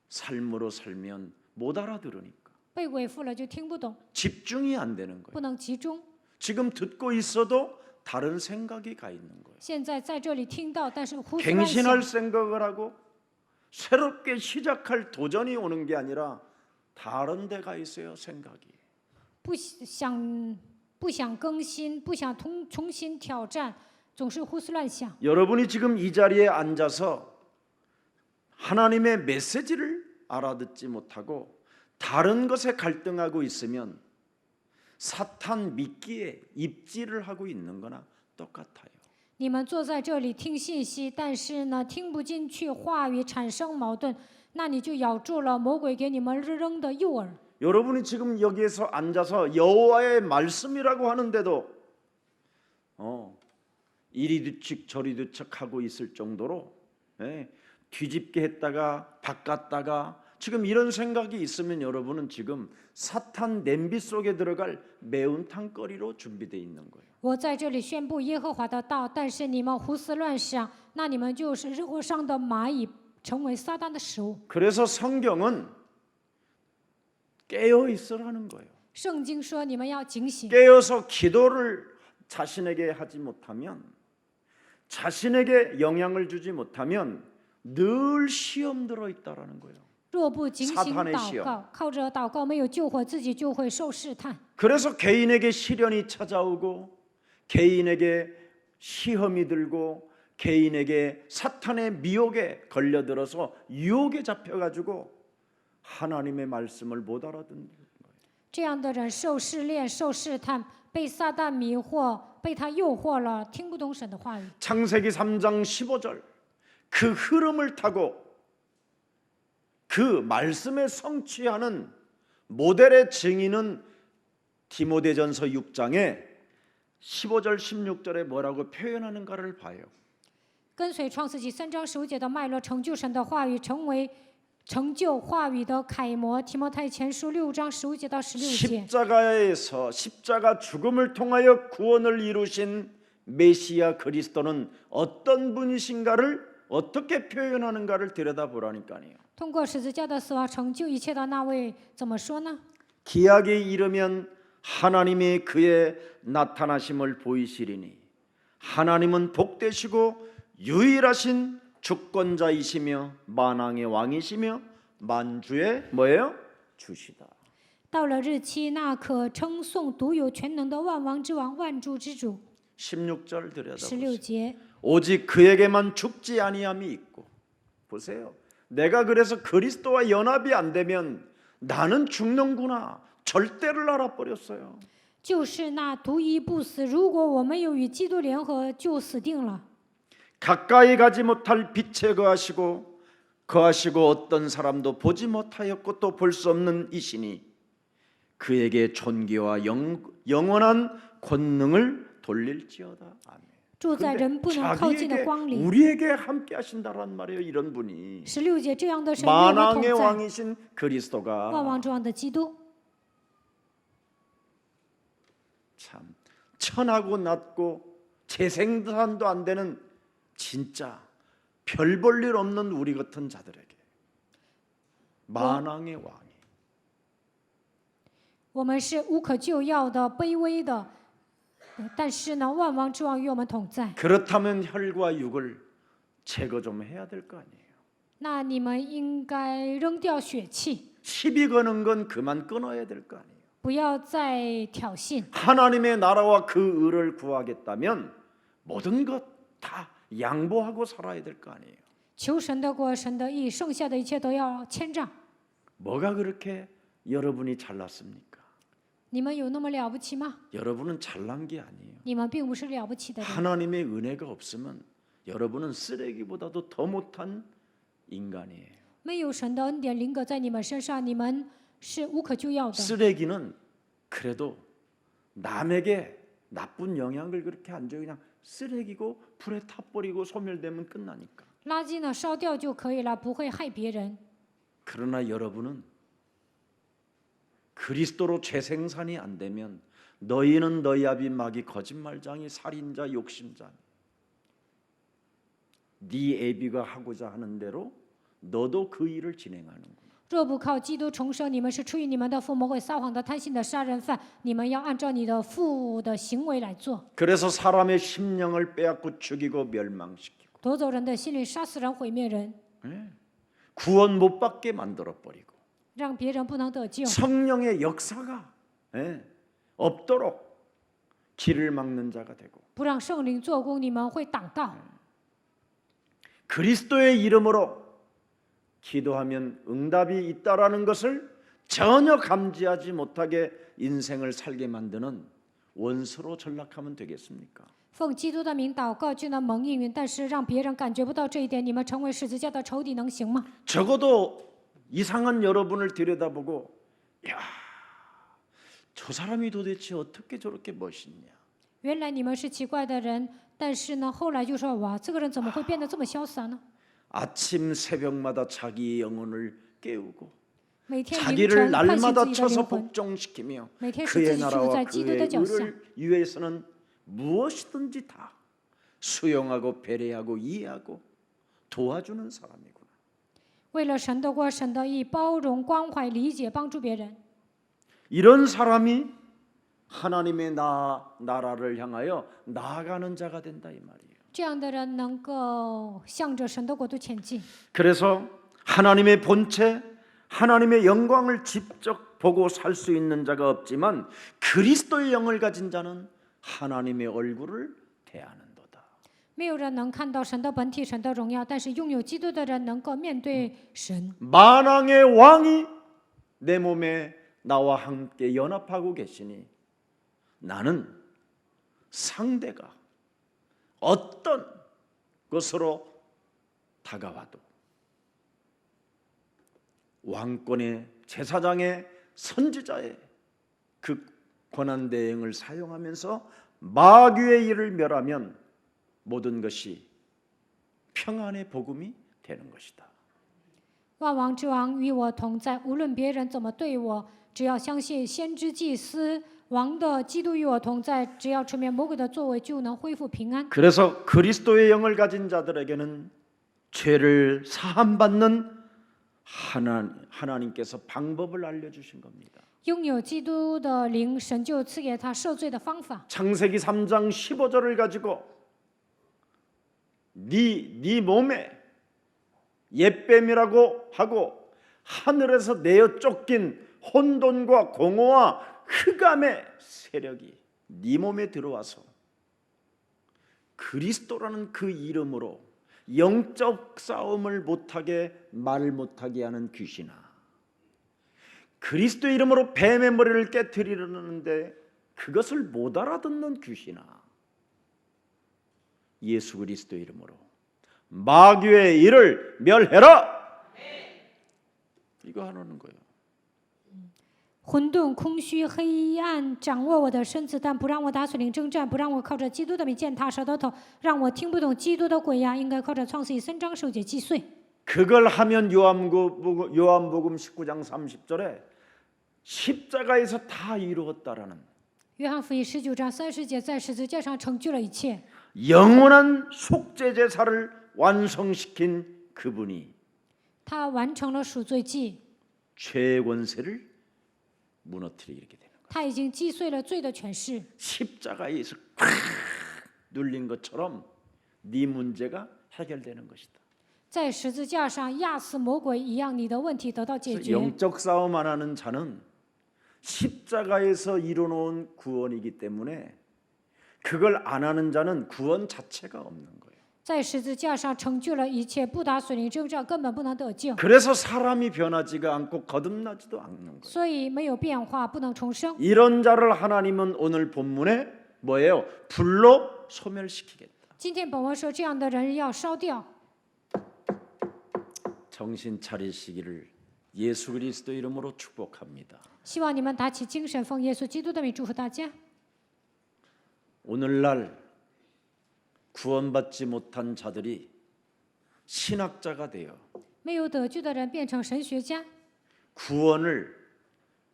삶으로 살면 못 알아들으니까 被鬼附了就听不懂， 집중이 안 되는 不 거예요. 能集中。 지금 듣고 있어도 다른 생각이 가 있는 거예요. 现在在这里听到，但是胡思乱想， 갱신할 생각을 하고 새롭게 시작할 도전이 오는 게 아니라 다른 데 가 있어요. 생각이. 不想更新，不想重新挑战，总是胡思乱想。 여러분이 지금 이 자리에 앉아서 하나님의 메시지를 알아듣지 못하고 다른 것에 갈등하고 있으면 사탄 미끼에 입질을 하고 있는 거나 똑같아요. 你们坐在这里听信息，但是呢，听不进去话语，产生矛盾，那你就咬住了魔鬼给你们扔的诱饵。 여러분이 지금 여기에서 앉아서 여호와의 말씀이라고 하는데도 이리 뒤척 저리 뒤척 하고 있을 정도로 뒤집게 했다가 바꿨다가 지금 이런 생각이 있으면 여러분은 지금 사탄 냄비 속에 들어갈 매운탕거리로 준비되어 있는 거예요. 我在这里宣布耶和华的道，但是你们胡思乱想，那你们就是热锅上的蚂蚁，成为撒旦的食物。 그래서 성경은 깨어 있으라는 거예요. 圣经说你们要警醒， 깨어서 기도를 자신에게 하지 못하면 자신에게 영향을 주지 못하면 늘 시험 들어 있다라는 거예요. 若不警醒 사탄의 祷 시험 告，靠着祷告没有救活自己，就会受试探。 그래서 개인에게 시련이 찾아오고 개인에게 시험이 들고 개인에게 사탄의 미혹에 걸려들어서 유혹에 잡혀가지고 하나님의 말씀을 못 알아듣는 거예요. 这样的人受试炼、受试探，被撒旦迷惑，被他诱惑了，听不懂神的话语。 창세기 3장 15절 그 흐름을 타고 그 말씀에 성취하는 모델의 증인은 디모데전서 6장에 15절 16절에 뭐라고 표현하는가를 봐요. 跟随创世纪3章15节的脉络，成就神的话语，成为成就话语的楷模。提摩太前书6章15节到16节。 십자가에서 십자가 죽음을 통하여 구원을 이루신 메시아 그리스도는 어떤 분이신가를 어떻게 표현하는가를 들여다보라니까요. 通过十字架的死亡成就一切的那位，怎么说呢？ 기약에 이르면 하나님이 그의 나타나심을 보이시리니 하나님은 복되시고 유일하신 주권자이시며 만왕의 왕이시며 만주의 뭐예요? 주시다. 到了日期，那可称颂独有全能的万王之王、万主之主。 16절 들여다보세요. 16节， 오직 그에게만 죽지 아니함이 있고 보세요. 내가 그래서 그리스도와 연합이 안 되면 나는 죽는구나. 절대를 알아버렸어요. 就是那独一不死。如果我没有与基督联合，就死定了。 가까이 가지 못할 빛에 거하시고 어떤 사람도 보지 못하였고 또 볼 수 없는 이시니 그에게 존귀와 영원한 권능을 돌릴지어다. 아멘. 住在人不能靠近的 자기에게 光里。 우리에게 함께 하신다란 말이에요. 이런 분이 16节，这样的神与我 만왕의 同在， 왕이신 万 그리스도가 王之王的基督。 참 천하고 낮고 재생산도 안 되는 진짜 별 볼 일 없는 우리 같은 자들에게 만왕의 왕이. 我们是无可救药的、卑微的，但是呢，万王之王与我们同在。 그렇다면 혈과 육을 제거 좀 해야 될 거 아니에요. 那你们应该扔掉血气， 시비 거는 건 그만 끊어야 될 거 아니에요. 不要再挑衅。 하나님의 나라와 그 의를 구하겠다면 모든 것 다 양보하고 살아야 될 거 아니에요. 求神的国、神的义，剩下的一切都要谦让。 뭐가 그렇게 여러분이 잘났습니까? 你们有那么了不起吗？ 여러분은 잘난 게 아니에요. 你们并不是了不起的人。 하나님의 은혜가 없으면 여러분은 쓰레기보다도 더 못한 인간이에요. 没有神的恩典临格在你们身上，你们是无可救药的。 쓰레기는 그래도 남에게 나쁜 영향을 그렇게 안 줘요. 그냥 쓰레기고 불에 타버리고 소멸되면 끝나니까. 垃圾呢，烧掉就可以了，不会害别人。 그러나 여러분은 그리스도로 재생산이 안 되면 너희는 너희 아비 마귀 거짓말장이 살인자 욕심자. 네 애비가 하고자 하는 대로 너도 그 일을 진행하는구나. 若不靠基督重生，你们是出于你们的父魔鬼撒谎的、贪心的杀人犯。你们要按照你的父的行为来做。 그래서 사람의 심령을 빼앗고 죽이고 멸망시키고 夺走人的心灵，杀死人，毁灭人， 구원 못 받게 만들어 버리고 让别人不能得救。 성령의 역사가 없도록 길을 막는 자가 되고 不让圣灵做工，你们会挡道。 그리스도의 이름으로 기도하면 응답이 있다라는 것을 전혀 감지하지 못하게 인생을 살게 만드는 원수로 전락하면 되겠습니까? 奉基督的名祷告就能蒙应允，但是让别人感觉不到这一点，你们成为十字架的仇敌能行吗？ 적어도 이상한 여러분을 들여다보고 야, 저 사람이 도대체 어떻게 저렇게 멋있냐? 原来你们是奇怪的人，但是呢，后来就说哇，这个人怎么会变得这么潇洒呢？ 아침 새벽마다 자기의 영혼을 깨우고 每天凌 자기를 晨唤醒 날마다 自己的 쳐서 灵魂， 복종시키며 每天使 그의 自己居住 나라와 在基督的 그의 脚下。 의를 위해서는 무엇이든지 다 수용하고 배려하고 이해하고 도와주는 사람이구나. 为了神的国、神的义，包容、关怀、理解、帮助别人。 이런 사람이 하나님의 나라를 향하여 나아가는 자가 된다 이 말이에요. 这样的人能够向着神的国度前进。 그래서 하나님의 본체, 하나님의 영광을 직접 보고 살 수 있는 자가 없지만 그리스도의 영을 가진 자는 하나님의 얼굴을 대하는도다. 没有人能看到神的本体、神的荣耀，但是拥有基督的人能够面对神。 만왕의 왕이 내 몸에 나와 함께 연합하고 계시니 나는 상대가 어떤 것으로 다가와도 왕권의 제사장의 선지자의 그 권한 대행을 사용하면서 마귀의 일을 멸하면 모든 것이 평안의 복음이 되는 것이다. 万王之王与我同在，无论别人怎么对我，只要相信先知祭司王的基督与我同在，只要直面魔鬼的作为，就能恢复平安。 그래서 그리스도의 영을 가진 자들에게는 죄를 사함받는 하나님께서 방법을 알려주신 겁니다. 拥有基督的灵，神就赐给他赦罪的方法。 창세기 3장 15절을 가지고 네 몸에 옛뱀이라고 하고 하늘에서 내어 쫓긴 혼돈과 공허와 흑암의 세력이 네 몸에 들어와서 그리스도라는 그 이름으로 영적 싸움을 못하게 말을 못하게 하는 귀신아, 그리스도 이름으로 뱀의 머리를 깨트리려는데 그것을 못 알아듣는 귀신아, 예수 그리스도 이름으로 마귀의 일을 멸해라. 이거 하라는 거예요. 混沌、空虚、黑暗掌握我的身子，但不让我打属灵征战，不让我靠着基督的名践踏蛇的头，让我听不懂基督的诡压，应该靠着创世记3章受解击碎。 그걸 하면 요한복음 19장 30절에 십자가에서 다 이루었다라는 约翰福音19章30节，在十字架上成就了一切。 영원한 속죄 제사를 완성시킨 그분이 他完成了赎罪祭， 죄의 권세를 무너뜨리게 되는 거예요. 他已经击碎了罪的权势。 십자가에서 콱 눌린 것처럼 네 문제가 해결되는 것이다. 在十字架上压死魔鬼一样，你的问题得到解 그래서 决。 영적 싸움 안 하는 자는 십자가에서 이루어놓은 구원이기 때문에 그걸 안 하는 자는 구원 자체가 없는 거예요. 在十字架上成就了一切，不打属灵征战根本不能得救， 그래서 사람이 변하지가 않고 거듭나지도 않는 거예요. 所以没有变化，不能重生。 이런 자를 하나님은 오늘 본문에 뭐예요? 불로 소멸시키겠다. 今天本文说这样的人要烧掉， 정신 차리시기를 예수 그리스도 이름으로 축복합니다. 希望你们打起精神，奉耶稣基督的名祝福大家。 오늘날 구원받지 못한 자들이 신학자가 되어 没有得救的人变成神学家，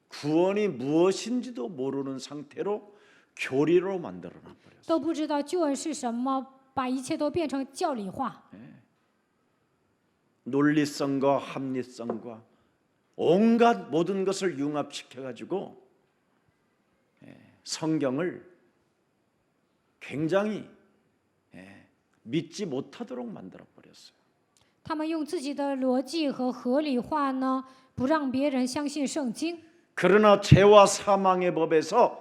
구원이 무엇인지도 모르는 상태로 교리로 만들어 놔버렸어요. 都不知道救恩是什么，把一切都变成教理化， 논리성과 합리성과 온갖 모든 것을 융합시켜 가지고 성경을 굉장히 믿지 못하도록 만들어 버렸어요. 他们用自己的逻辑和合理化呢，不让别人相信圣经。 그러나 죄와 사망의 법에서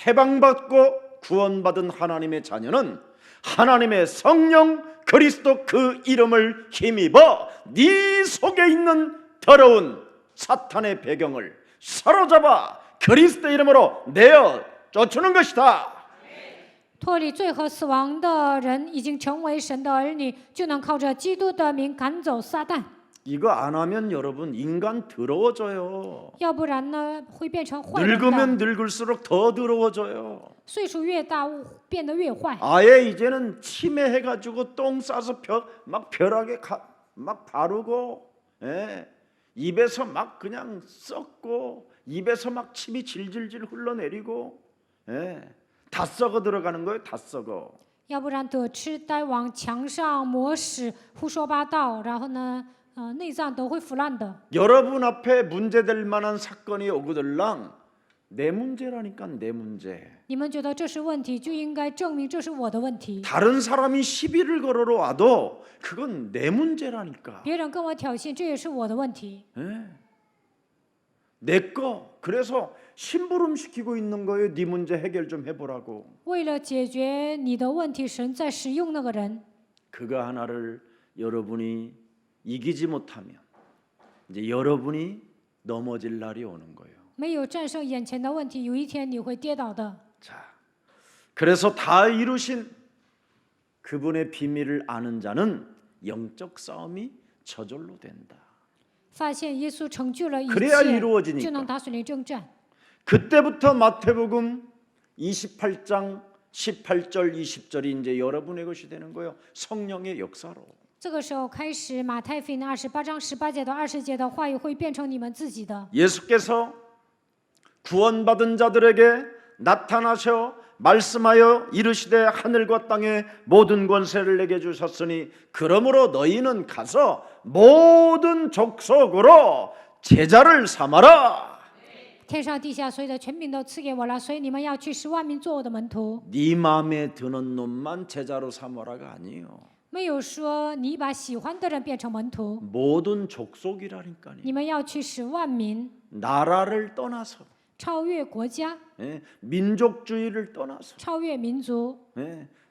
해방받고 구원받은 하나님의 자녀는 하나님의 성령 그리스도 그 이름을 힘입어 네 속에 있는 더러운 사탄의 배경을 사로잡아 그리스도 이름으로 내어 쫓는 것이다. 脱离罪和死亡的人已经成为神的儿女，就能靠着基督的名赶走撒旦。 이거 안 하면 여러분 인간 더러워져요. 要不然呢，会变成坏人 늙으면 的。 늙을수록 더 더러워져요. 岁数越大，变得越坏。 아예 이제는 치매해가지고 똥 싸서 막 벼락에 막 바르고, 입에서 막 그냥 썩고, 입에서 막 침이 질질질 흘러내리고, 다 썩어 들어가는 거예요. 다 썩어. 要不然得痴呆，往墙上抹屎，胡说八道，然后呢，内脏都会腐烂的。 여러분 앞에 문제될 만한 사건이 오고들랑 내 문제라니까 내 문제. 你们觉得这是问题，就应该证明这是我的问题。 다른 사람이 시비를 걸어러 와도 그건 내 문제라니까. 别人跟我挑衅，这也是我的问题。 내 거. 그래서 심부름 시키고 있는 거예요. 네 문제 해결 좀 해보라고. 为了解决你的问题，神在使用那个人。 그거 하나를 여러분이 이기지 못하면 이제 여러분이 넘어질 날이 오는 거예요. 没有战胜眼前的问题，有一天你会跌倒的。 자, 그래서 다 이루신 그분의 비밀을 아는 자는 영적 싸움이 저절로 된다. 发现耶稣成就了一 그래야 切， 이루어지니까. 就能打属灵征战。 그때부터 마태복음 28장 18절 20절이 이제 여러분의 것이 되는 거예요. 성령의 역사로. 这个时候开始，马太福音28章18节到20节的话语会变成你们自己的。 예수께서 구원받은 자들에게 나타나셔 말씀하여 이르시되 하늘과 땅의 모든 권세를 내게 주셨으니 그러므로 너희는 가서 모든 족속으로 제자를 삼아라. 天上地下所有的权柄都赐给我了，所以你们要去使万民做我的门徒。 네 마음에 드는 놈만 제자로 삼아라가 아니에요. 没有说你把喜欢的人变成门徒， 모든 족속이라니까요. 你们要去使万民 나라를 떠나서 超越国家， 민족주의를 떠나서 超越民族，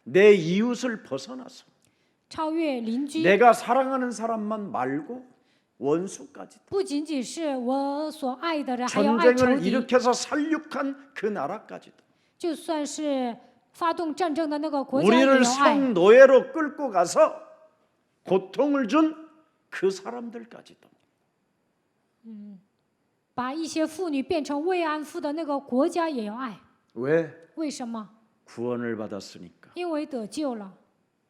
내 이웃을 벗어나서 超越邻居。 내가 사랑하는 사람만 말고 원수까지 不仅仅是我所爱的人，还要爱仇 전쟁을 敌。 일으켜서 살육한 그 나라까지도 就算是发动战争的那个国家也 우리를 要爱。 성노예로 끌고 가서 고통을 준 그 사람들까지도 把一些妇女变成慰安妇的那个国家也要爱。 왜? 为什么？ 구원을 받았으니까 因为得救了，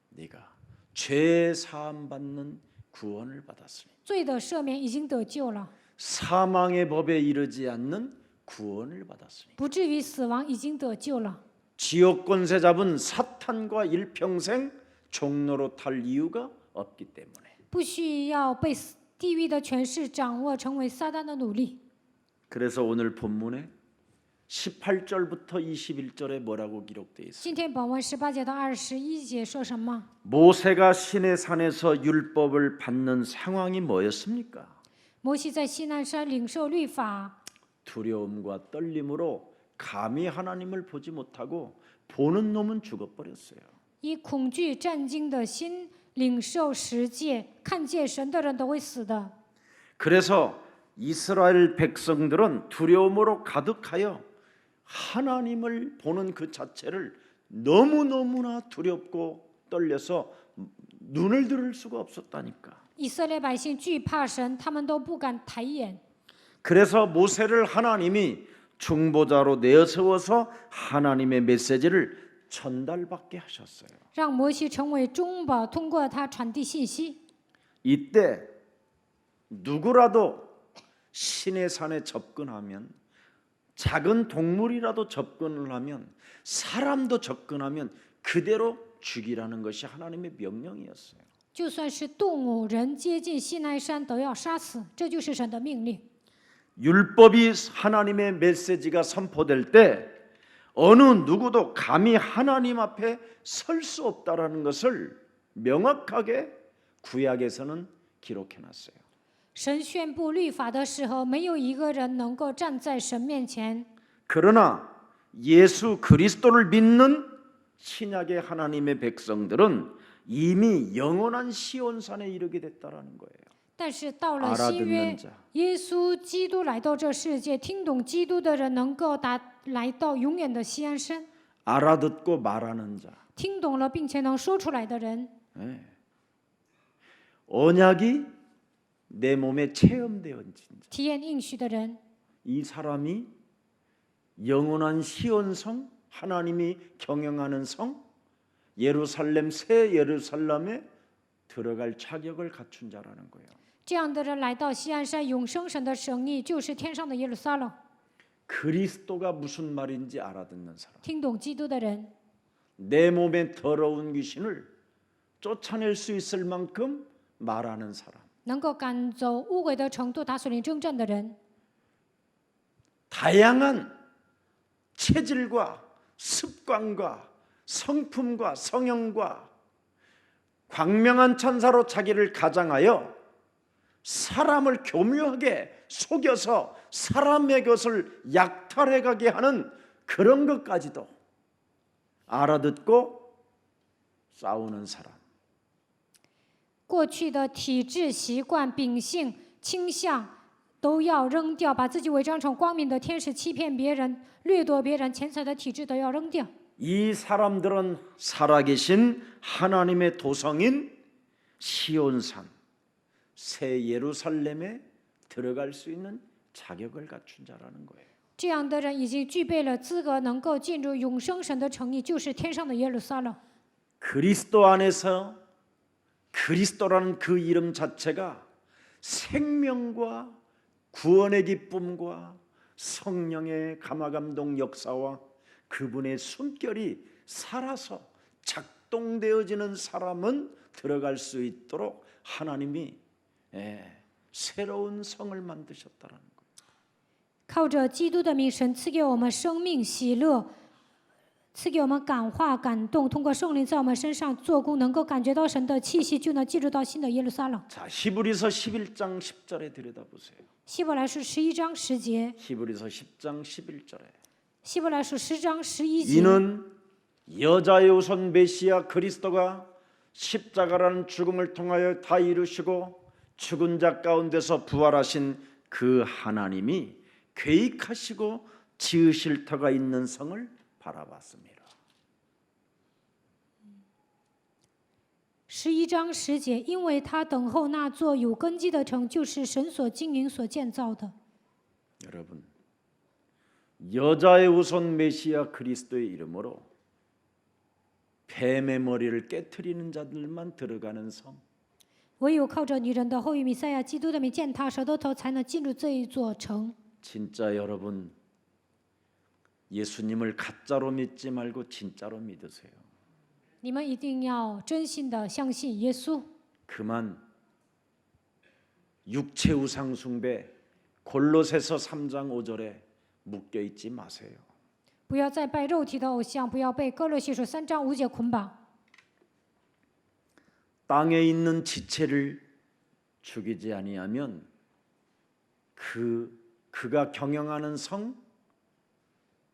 네가 죄 사함 받는 구원을 받았으니 罪的赦免已经得救了， 사망의 법에 이르지 않는 구원을 받았으니 不至于死亡已经得救了。 지옥 권세 잡은 사탄과 일평생 종로로 탈 이유가 없기 때문에 不需要被地狱的权势掌握成为撒旦的奴隶。 그래서 오늘 본문에 18절부터 21절에 뭐라고 기록되어 있어요? 今天本文18节到21节说什么？ 모세가 시내 산에서 율법을 받는 상황이 뭐였습니까? 摩西在西奈山领受律法， 두려움과 떨림으로 감히 하나님을 보지 못하고 보는 놈은 죽어버렸어요. 以恐惧战惊的心领受十诫，看见神的人都会死的。 그래서 이스라엘 백성들은 두려움으로 가득하여 하나님을 보는 그 자체를 너무너무나 두렵고 떨려서 눈을 들을 수가 없었다니까. 以色列百姓惧怕神，他们都不敢抬眼。 그래서 모세를 하나님이 중보자로 내세워서 하나님의 메시지를 전달받게 하셨어요. 让摩西成为中保，通过他传递信息。 이때 누구라도 신의 산에 접근하면 작은 동물이라도 접근을 하면 사람도 접근하면 그대로 죽이라는 것이 하나님의 명령이었어요. 就算是动物、人接近西奈山都要杀死，这就是神的命令。 율법이 하나님의 메시지가 선포될 때 어느 누구도 감히 하나님 앞에 설 수 없다라는 것을 명확하게 구약에서는 기록해놨어요. 神宣布律法的时候，没有一个人能够站在神面前。 그러나 예수 그리스도를 믿는 신약의 하나님의 백성들은 이미 영원한 시온산에 이르게 됐다라는 거예요. 但是到了新约 알아듣는 자 ，耶稣基督来到这世界，听懂基督的人能够来到永远的锡安山。 알아듣고 말하는 자. 听懂了并且能说出来的人， 네. 언약이 내 몸에 체험되어진 자. 体验应许的人， 이 사람이 영원한 시온성, 하나님이 경영하는 성, 예루살렘 새 예루살렘에 들어갈 자격을 갖춘 자라는 거예요. 这样的人来到锡安山，永生神的神意就是天上的耶路撒冷。 그리스도가 무슨 말인지 알아듣는 사람. 听懂基督的人， 내 몸에 더러운 귀신을 쫓아낼 수 있을 만큼 말하는 사람. 能够赶走污鬼的程度，打所领征战的人， 다양한 체질과 습관과 성품과 성형과 광명한 천사로 자기를 가장하여 사람을 교묘하게 속여서 사람의 것을 약탈해 가게 하는 그런 것까지도 알아듣고 싸우는 사람. 过去的体质、习惯、秉性、倾向都要扔掉，把自己伪装成光明的天使，欺骗别人、掠夺别人钱财的体质都要扔掉。 이 사람들은 살아계신 하나님의 도성인 시온산 새 예루살렘에 들어갈 수 있는 자격을 갖춘 자라는 거예요. 这样的人已经具备了资格，能够进入永生神的城邑，就是天上的耶路撒冷。 그리스도 안에서 그리스도라는 그 이름 자체가 생명과 구원의 기쁨과 성령의 감화감동 역사와 그분의 숨결이 살아서 작동되어지는 사람은 들어갈 수 있도록 하나님이 새로운 성을 만드셨다는 거예요. 靠着基督的名，神赐给我们生命、喜乐，赐给我们感化、感动，通过圣灵在我们身上做工，能够感觉到神的气息，就能进入到新的耶路撒冷。 자, 히브리서 11장 10절에 들여다보세요. 希伯来书11章10节， 히브리서 10장 11절에 希伯来书10章11节。 이는 여자의 우선 메시아 그리스도가 십자가라는 죽음을 통하여 다 이루시고 죽은 자 가운데서 부활하신 그 하나님이 계획하시고 지으실 터가 있는 성을 바라봤습니다. 11章10节，因为他等候那座有根基的城，就是神所经营、所建造的。 여러분, 여자의 우선 메시아 그리스도의 이름으로 뱀의 머리를 깨트리는 자들만 들어가는 성. 唯有靠着女人的后裔弥赛亚基督的名践踏舌头头，才能进入这一座城。 진짜 여러분, 예수님을 가짜로 믿지 말고 진짜로 믿으세요. 你们一定要真心的相信耶稣， 그만 육체 우상 숭배 골로새서 3장 5절에 묶여 있지 마세요. 不要再拜肉体的偶像，不要被哥罗西书3章5节捆绑。 땅에 있는 지체를 죽이지 아니하면 그가 경영하는 성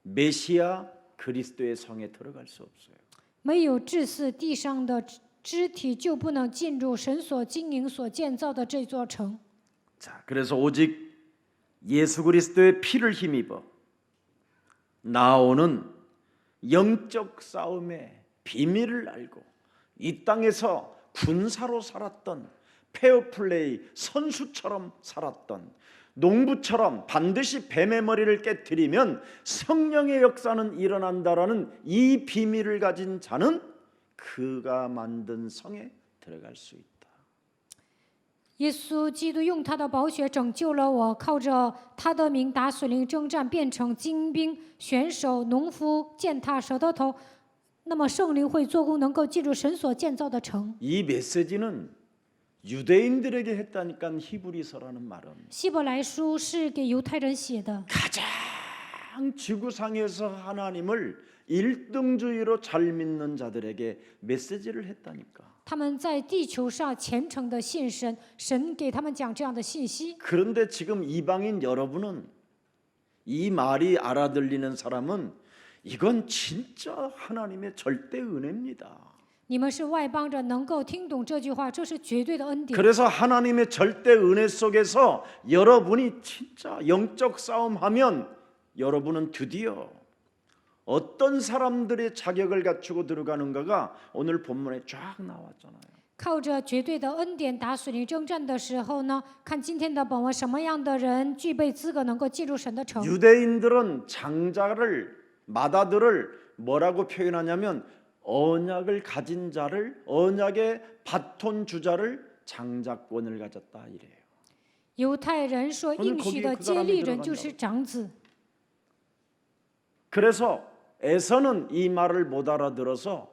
메시아 그리스도의 성에 들어갈 수 없어요. 没有治死地上的肢体，就不能进入神所经营、所建造的这座城。 자, 그래서 오직 예수 그리스도의 피를 힘입어 나오는 영적 싸움의 비밀을 알고 이 땅에서 군사로 살았던 페어플레이 선수처럼 살았던 농부처럼 반드시 뱀의 머리를 깨트리면 성령의 역사는 일어난다라는 이 비밀을 가진 자는 그가 만든 성에 들어갈 수 있다. 耶稣基督用他的宝血拯救了我，靠着他的名打水灵征战，变成精兵、选手、农夫、践踏蛇的头。那么圣灵会做工，能够进入神所建造的城。 이 메시지는 유대인들에게 했다니까 히브리서라는 말은 希伯来书是给犹太人写的， 가장 지구상에서 하나님을 일등주의로 잘 믿는 자들에게 메시지를 했다니까. 他们在地球上虔诚的信神，神给他们讲这样的信息。 그런데 지금 이방인 여러분은 이 말이 알아들리는 사람은 이건 진짜 하나님의 절대 은혜입니다. 你们是外邦人，能够听懂这句话，这是绝对的恩典。 그래서 하나님의 절대 은혜 속에서 여러분이 진짜 영적 싸움하면 여러분은 드디어 어떤 사람들의 자격을 갖추고 들어가는가가 오늘 본문에 쫙 나왔잖아요. 靠着绝对的恩典打水灵征战的时候呢，看今天的本文，什么样的人具备资格能够进入神的城？ 유대인들은 장자를 마다들을 뭐라고 표현하냐면 언약을 가진 자를 언약의 바톤 주자를 장자권을 가졌다 이래요. 犹太人说应许的接力人就是长子。 그래서 에서는 이 말을 못 알아들어서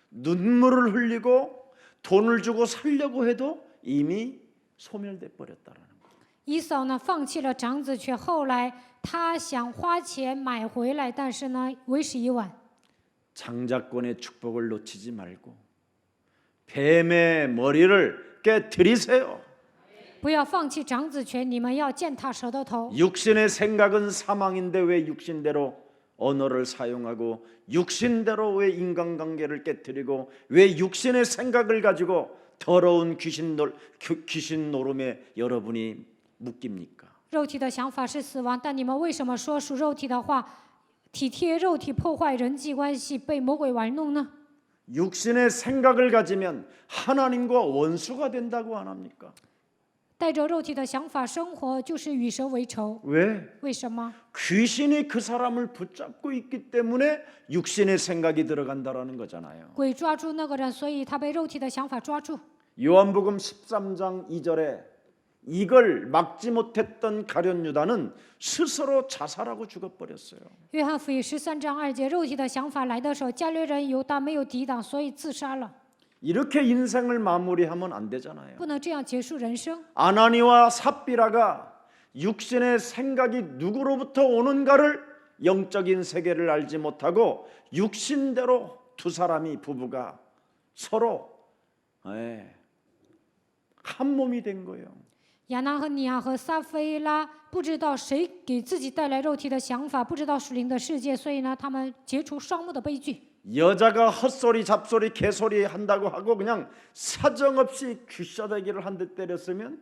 눈물을 흘리고 돈을 주고 살려고 해도 이미 소멸돼 버렸다라는 거예요. 以扫呢放弃了长子权，后来他想花钱买回来，但是呢为时已晚。 장자권의 축복을 놓치지 말고 뱀의 머리를 깨트리세요. 不要放弃长子权，你们要践踏蛇的头。 육신의 생각은 사망인데 왜 육신대로 언어를 사용하고 육신대로 왜 인간관계를 깨트리고 왜 육신의 생각을 가지고 더러운 귀신 노름에 여러분이 묶입니까? 肉体的想法是死亡，但你们为什么说属肉体的话，体贴肉体，破坏人际关系，被魔鬼玩弄呢？ 육신의 생각을 가지면 하나님과 원수가 된다고 안 합니까? 带着肉体的想法生活，就是与神为仇。 왜? 为什么？ 귀신이 그 사람을 붙잡고 있기 때문에 육신의 생각이 들어간다라는 거잖아요. 鬼抓住那个人，所以他被肉体的想法抓住。 요한복음 13장 2절에 이걸 막지 못했던 가룟 유다는 스스로 자살하고 죽어버렸어요. 约翰福音13章2节，肉体的想法来的时候，加略人犹大没有抵挡，所以自杀了。 이렇게 인생을 마무리하면 안 되잖아요. 不能这样结束人生。 아나니와 삽비라가 육신의 생각이 누구로부터 오는가를 영적인 세계를 알지 못하고 육신대로 두 사람이 부부가 서로 한 몸이 된 거예요. 亚拿和尼亚和撒菲拉不知道谁给自己带来肉体的想法，不知道属灵的世界，所以呢，他们结出双目的悲剧。 여자가 헛소리 잡소리 개소리 한다고 하고 그냥 사정없이 귀싸대기를 한 대 때렸으면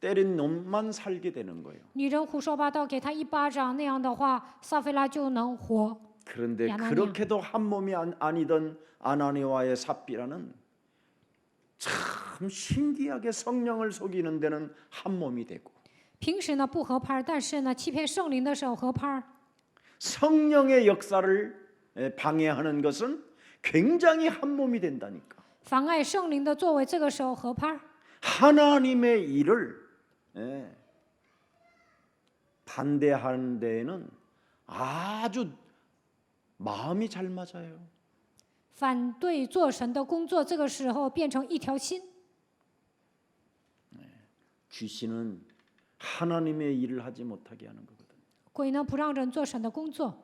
때린 놈만 살게 되는 거예요. 女人胡说八道，给他一巴掌，那样的话，撒菲拉就能活。 그런데 야나니아. 그렇게도 한 몸이 아니던 아나니와의 삽비라는 참 신기하게 성령을 속이는 데는 한 몸이 되고 平时呢不合拍，但是呢欺骗圣灵的时候合拍。 성령의 역사를 방해하는 것은 굉장히 한 몸이 된다니까. 妨碍圣灵的作为，这个时候合拍。 하나님의 일을 반대하는 데에는 아주 마음이 잘 맞아요. 反对做神的工作，这个时候变成一条心。 귀신은 하나님의 일을 하지 못하게 하는 거거든요. 鬼呢不让人做神的工作，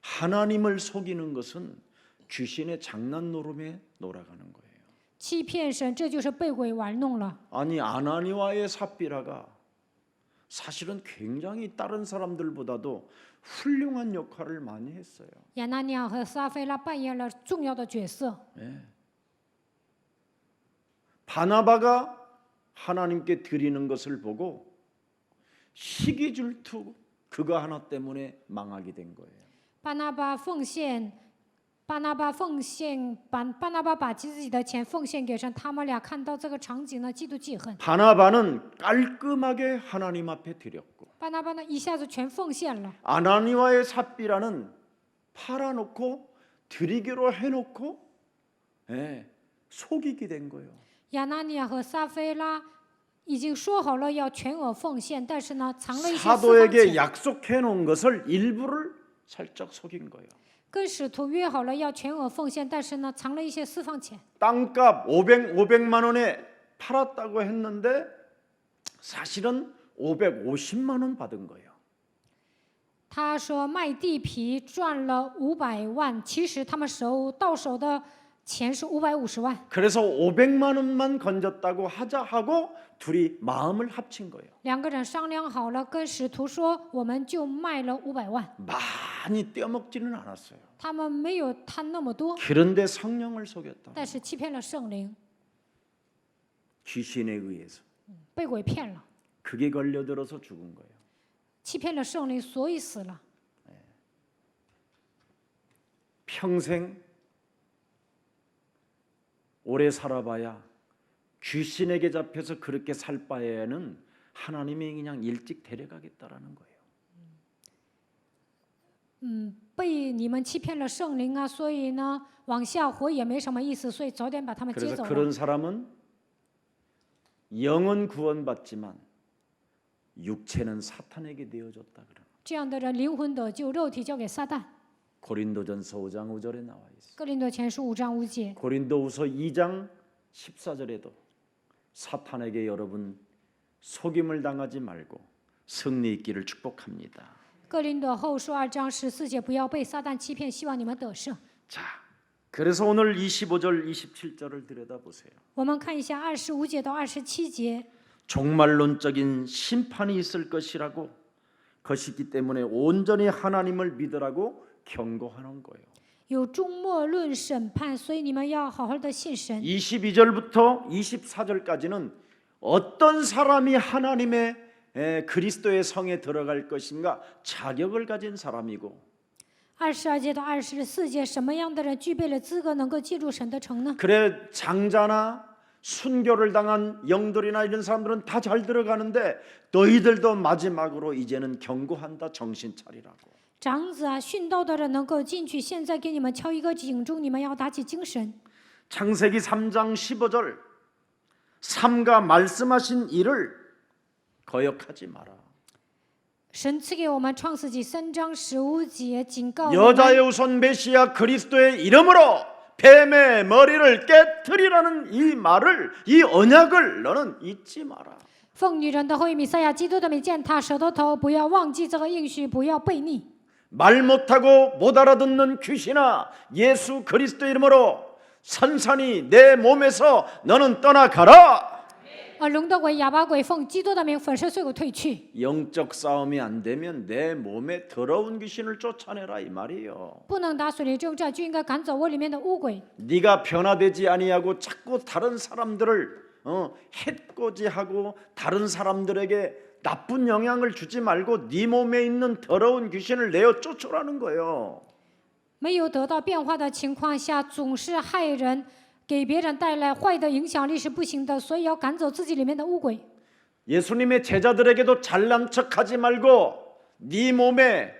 하나님을 속이는 것은 귀신의 장난노름에 놀아가는 거예요. 欺骗神，这就是被鬼玩弄了。 아니 아나니와의 삽비라가 사실은 굉장히 다른 사람들보다도 훌륭한 역할을 많이 했어요. 亚拿尼亚和撒非拉扮演了重要的角色。 바나바가 하나님께 드리는 것을 보고 시기 질투 그거 하나 때문에 망하게 된 거예요. 巴拿巴奉献，巴拿巴把自己的钱奉献给神，他们俩看到这个场景呢，嫉妒记恨。 바나바는 깔끔하게 하나님 앞에 드렸고 巴拿巴呢一下子全奉献了， 아나니와의 삽비라는 팔아놓고 드리기로 해놓고 속이게 된 거예요. 亚拿尼亚和撒非拉已经说好了要全额奉献，但是呢藏了一些私房 사도에게 钱， 약속해놓은 것을 일부를 살짝 속인 거예요. 跟使徒约好了要全额奉献，但是呢藏了一些私房钱。 땅값 500만 원에 팔았다고 했는데 사실은 550만 원 받은 거예요. 他说卖地皮赚了500万，其实他们到手的钱是550万。 그래서 500만 원만 건졌다고 하자 하고 둘이 마음을 합친 거예요. 两个人商量好了，跟使徒说，我们就卖了500万。 많이 떼어먹지는 않았어요. 他们没有贪那么多， 그런데 성령을 속였다. 但是欺骗了圣灵， 귀신에 의해서 被鬼骗了， 그게 걸려들어서 죽은 거예요. 欺骗了圣灵，所以死了。 평생 오래 살아봐야 귀신에게 잡혀서 그렇게 살 바에는 하나님이 그냥 일찍 데려가겠다라는 거예요. 被你们欺骗了圣灵啊，所以呢，往下活也没什么意思，所以早点把他们接 그래서 走了。 그런 사람은 영은 구원받지만 육체는 사탄에게 되어줬다 그래요. 这样的人灵魂得救，肉体交给撒旦。 고린도전서 5장 5절에 나와 있어요. 哥林多前书5章5节， 고린도후서 2장 14절에도 사탄에게 여러분 속임을 당하지 말고 승리 있기를 축복합니다. 哥林多后书2章14节，不要被撒旦欺骗，希望你们得胜。 자, 그래서 오늘 25절 27절을 들여다보세요. 我们看一下25节到27节， 종말론적인 심판이 있을 것이라고 것이기 때문에 온전히 하나님을 믿으라고 경고하는 거예요. 有终末论审判，所以你们要好好的信神。 22절부터 24절까지는 어떤 사람이 하나님의 그리스도의 성에 들어갈 것인가 자격을 가진 사람이고 22节到24节，什么样的人具备了资格能够进入神的城呢？ 그래 장자나 순교를 당한 영들이나 이런 사람들은 다 잘 들어가는데 너희들도 마지막으로 이제는 경고한다 정신 차리라고. 长子啊，殉道的人能够进去，现在给你们敲一个警钟，你们要打起精神。 창세기 3장 15절 삼가 말씀하신 일을 거역하지 마라. 神赐给我们创世纪3章15节，警告我们 여자의 우선 메시아 그리스도의 이름으로 뱀의 머리를 깨트리라는 이 말을 이 언약을 너는 잊지 마라. 奉女人的后裔弥赛亚基督的名践踏舌头头，不要忘记这个应许，不要悖逆。 말 못하고 못 알아듣는 귀신아 예수 그리스도 이름으로 선산이 내 몸에서 너는 떠나가라. 龙的鬼、哑巴鬼，奉基督的名粉身碎骨退去。 영적 싸움이 안 되면 내 몸에 더러운 귀신을 쫓아내라 이 말이에요. 不能打水灵征战，就应该赶走我里面的污鬼。 네가 변화되지 아니하고 자꾸 다른 사람들을 해코지하고 다른 사람들에게 나쁜 영향을 주지 말고 네 몸에 있는 더러운 귀신을 내어 쫓으라는 거예요. 没有得到变化的情况下，总是害人，给别人带来坏的影响力是不行的，所以要赶走自己里面的污鬼。 예수님의 제자들에게도 잘난 척하지 말고 네 몸에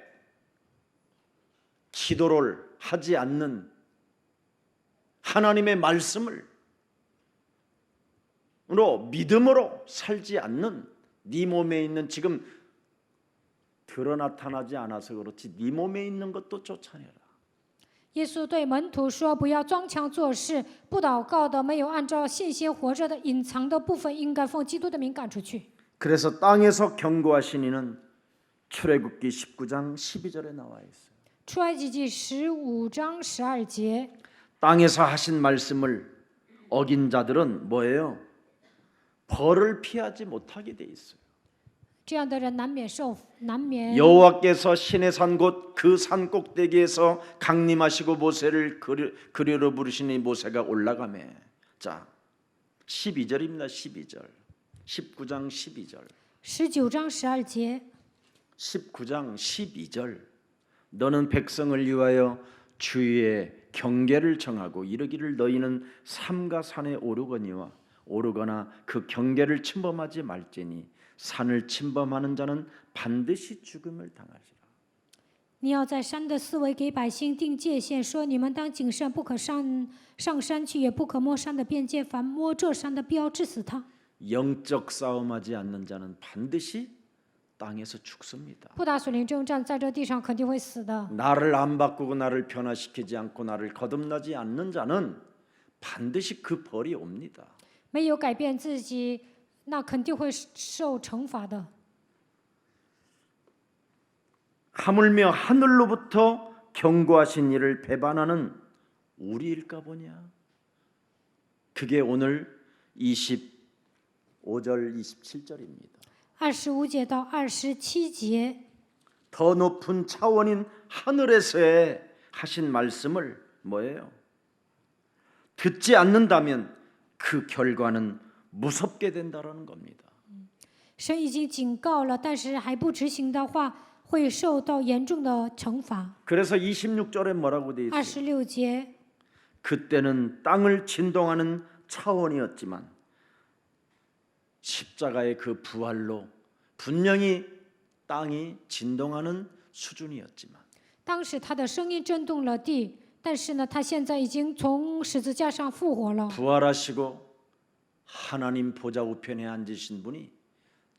기도를 하지 않는 하나님의 말씀을 믿음으로 살지 않는 네 몸에 있는 지금 드러 나타나지 않아서 그렇지 네 몸에 있는 것도 쫓아내라. 耶稣对门徒说：“不要装腔作势，不祷告的、没有按照信心活着的、隐藏的部分，应该奉基督的名赶出去。” 그래서 땅에서 경고하신 이는 출애굽기 19장 12절에 나와 있어요. 出埃及记15章12节， 땅에서 하신 말씀을 어긴 자들은 뭐예요? 벌을 피하지 못하게 돼 있어요. 这样的人难免 여호와께서 신의 산 곧 그 산 꼭대기에서 강림하시고 모세를 그리로 부르시니 모세가 올라가매. 자, 12절입니다. 12절. 19장 12절. 19章12节， 19장 12절. 너는 백성을 위하여 주의 경계를 정하고 이르기를 너희는 삼가 산에 오르거나 그 경계를 침범하지 말지니 산을 침범하는 자는 반드시 죽음을 당하리라. 你要在山的四围给百姓定界限，说你们当谨慎，不可上山去，也不可摸山的边界，凡摸这山的，必要治死他。 영적 싸움하지 않는 자는 반드시 땅에서 죽습니다. 不打属灵征战，在这地上肯定会死的。 나를 안 바꾸고 나를 변화시키지 않고 나를 거듭나지 않는 자는 반드시 그 벌이 옵니다. 没有改变自己，那肯定会受惩罚的。 하물며 하늘로부터 경고하신 이를 배반하는 우리일까 보냐. 그게 오늘 25절 27절입니다. 25节到27节， 더 높은 차원인 하늘에서의 하신 말씀을 뭐예요? 듣지 않는다면 그 결과는 무섭게 된다라는 겁니다. 神已经警告了，但是还不执行的话，会受到严重的惩罚。 그래서 26절에 뭐라고 돼 있어요? 26节， 그때는 땅을 진동하는 차원이었지만 십자가의 그 부활로 분명히 땅이 진동하는 수준이었지만 当时他的声音震动了地，但是呢，他现在已经从十字架上复活了。 부활하시고 하나님 보좌 우편에 앉으신 분이